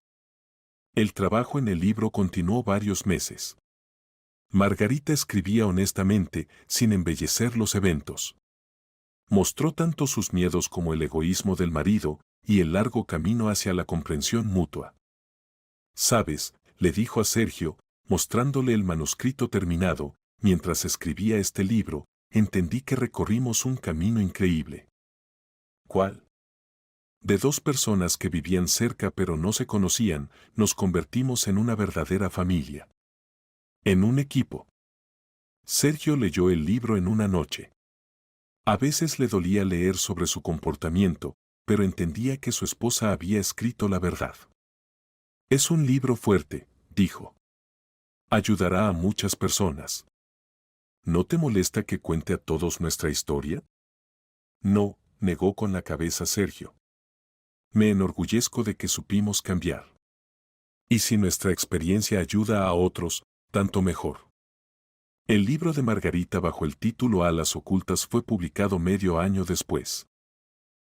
El trabajo en el libro continuó varios meses. Margarita escribía honestamente, sin embellecer los eventos. Mostró tanto sus miedos como el egoísmo del marido y el largo camino hacia la comprensión mutua. «¿Sabes?», le dijo a Sergio, mostrándole el manuscrito terminado, «mientras escribía este libro, entendí que recorrimos un camino increíble». «¿Cuál?». «De dos personas que vivían cerca pero no se conocían, nos convertimos en una verdadera familia. En un equipo». Sergio leyó el libro en una noche. A veces le dolía leer sobre su comportamiento, pero entendía que su esposa había escrito la verdad. «Es un libro fuerte», dijo. «Ayudará a muchas personas». «¿No te molesta que cuente a todos nuestra historia?». «No», negó con la cabeza Sergio. «Me enorgullezco de que supimos cambiar. Y si nuestra experiencia ayuda a otros, tanto mejor». El libro de Margarita bajo el título Alas Ocultas fue publicado medio año después.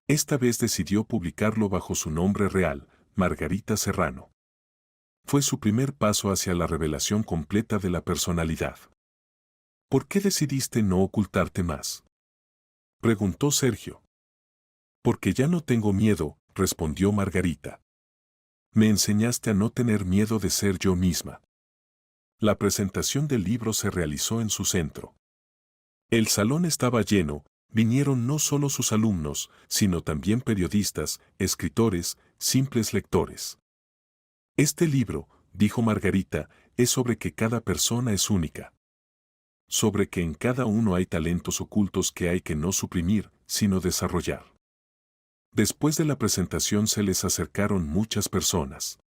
Esta vez decidió publicarlo bajo su nombre real, Margarita Serrano. Fue su primer paso hacia la revelación completa de la personalidad. «¿Por qué decidiste no ocultarte más?», preguntó Sergio. «Porque ya no tengo miedo», respondió Margarita. «Me enseñaste a no tener miedo de ser yo misma». La presentación del libro se realizó en su centro. El salón estaba lleno, vinieron no solo sus alumnos, sino también periodistas, escritores, simples lectores. «Este libro», dijo Margarita, es sobre que cada persona es única. Sobre que en cada uno hay talentos ocultos que hay que no suprimir, sino desarrollar. Después de la presentación se les acercaron muchas personas.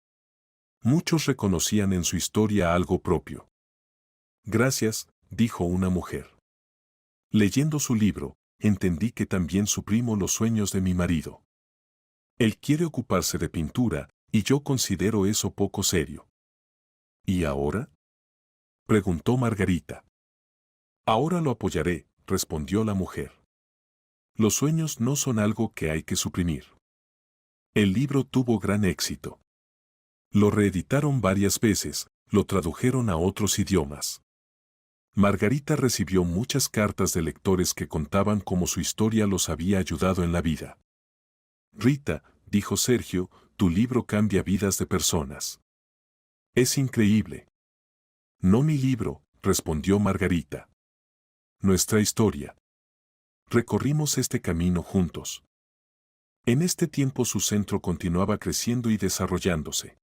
Muchos reconocían en su historia algo propio. Gracias, dijo una mujer. Leyendo su libro, entendí que también suprimo los sueños de mi marido. Él quiere ocuparse de pintura, y yo considero eso poco serio. ¿Y ahora?, preguntó Margarita. Ahora lo apoyaré, respondió la mujer. Los sueños no son algo que hay que suprimir. El libro tuvo gran éxito. Lo reeditaron varias veces, lo tradujeron a otros idiomas. Margarita recibió muchas cartas de lectores que contaban cómo su historia los había ayudado en la vida. Rita, dijo Sergio, tu libro cambia vidas de personas. Es increíble. No mi libro, respondió Margarita. Nuestra historia. Recorrimos este camino juntos. En este tiempo su centro continuaba creciendo y desarrollándose.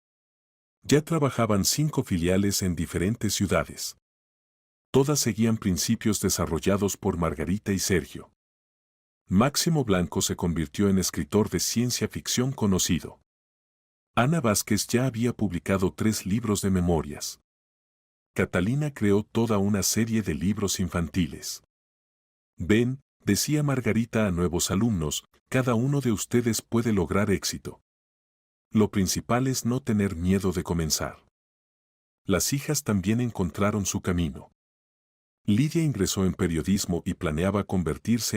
Ya trabajaban 5 filiales en diferentes ciudades. Todas seguían principios desarrollados por Margarita y Sergio. Máximo Blanco se convirtió en escritor de ciencia ficción conocido. Ana Vázquez ya había publicado 3 libros de memorias. Catalina creó toda una serie de libros infantiles. Ven, decía Margarita a nuevos alumnos, cada uno de ustedes puede lograr éxito. Lo principal es no tener miedo de comenzar. Las hijas también encontraron su camino. Lidia ingresó en periodismo y planeaba convertirse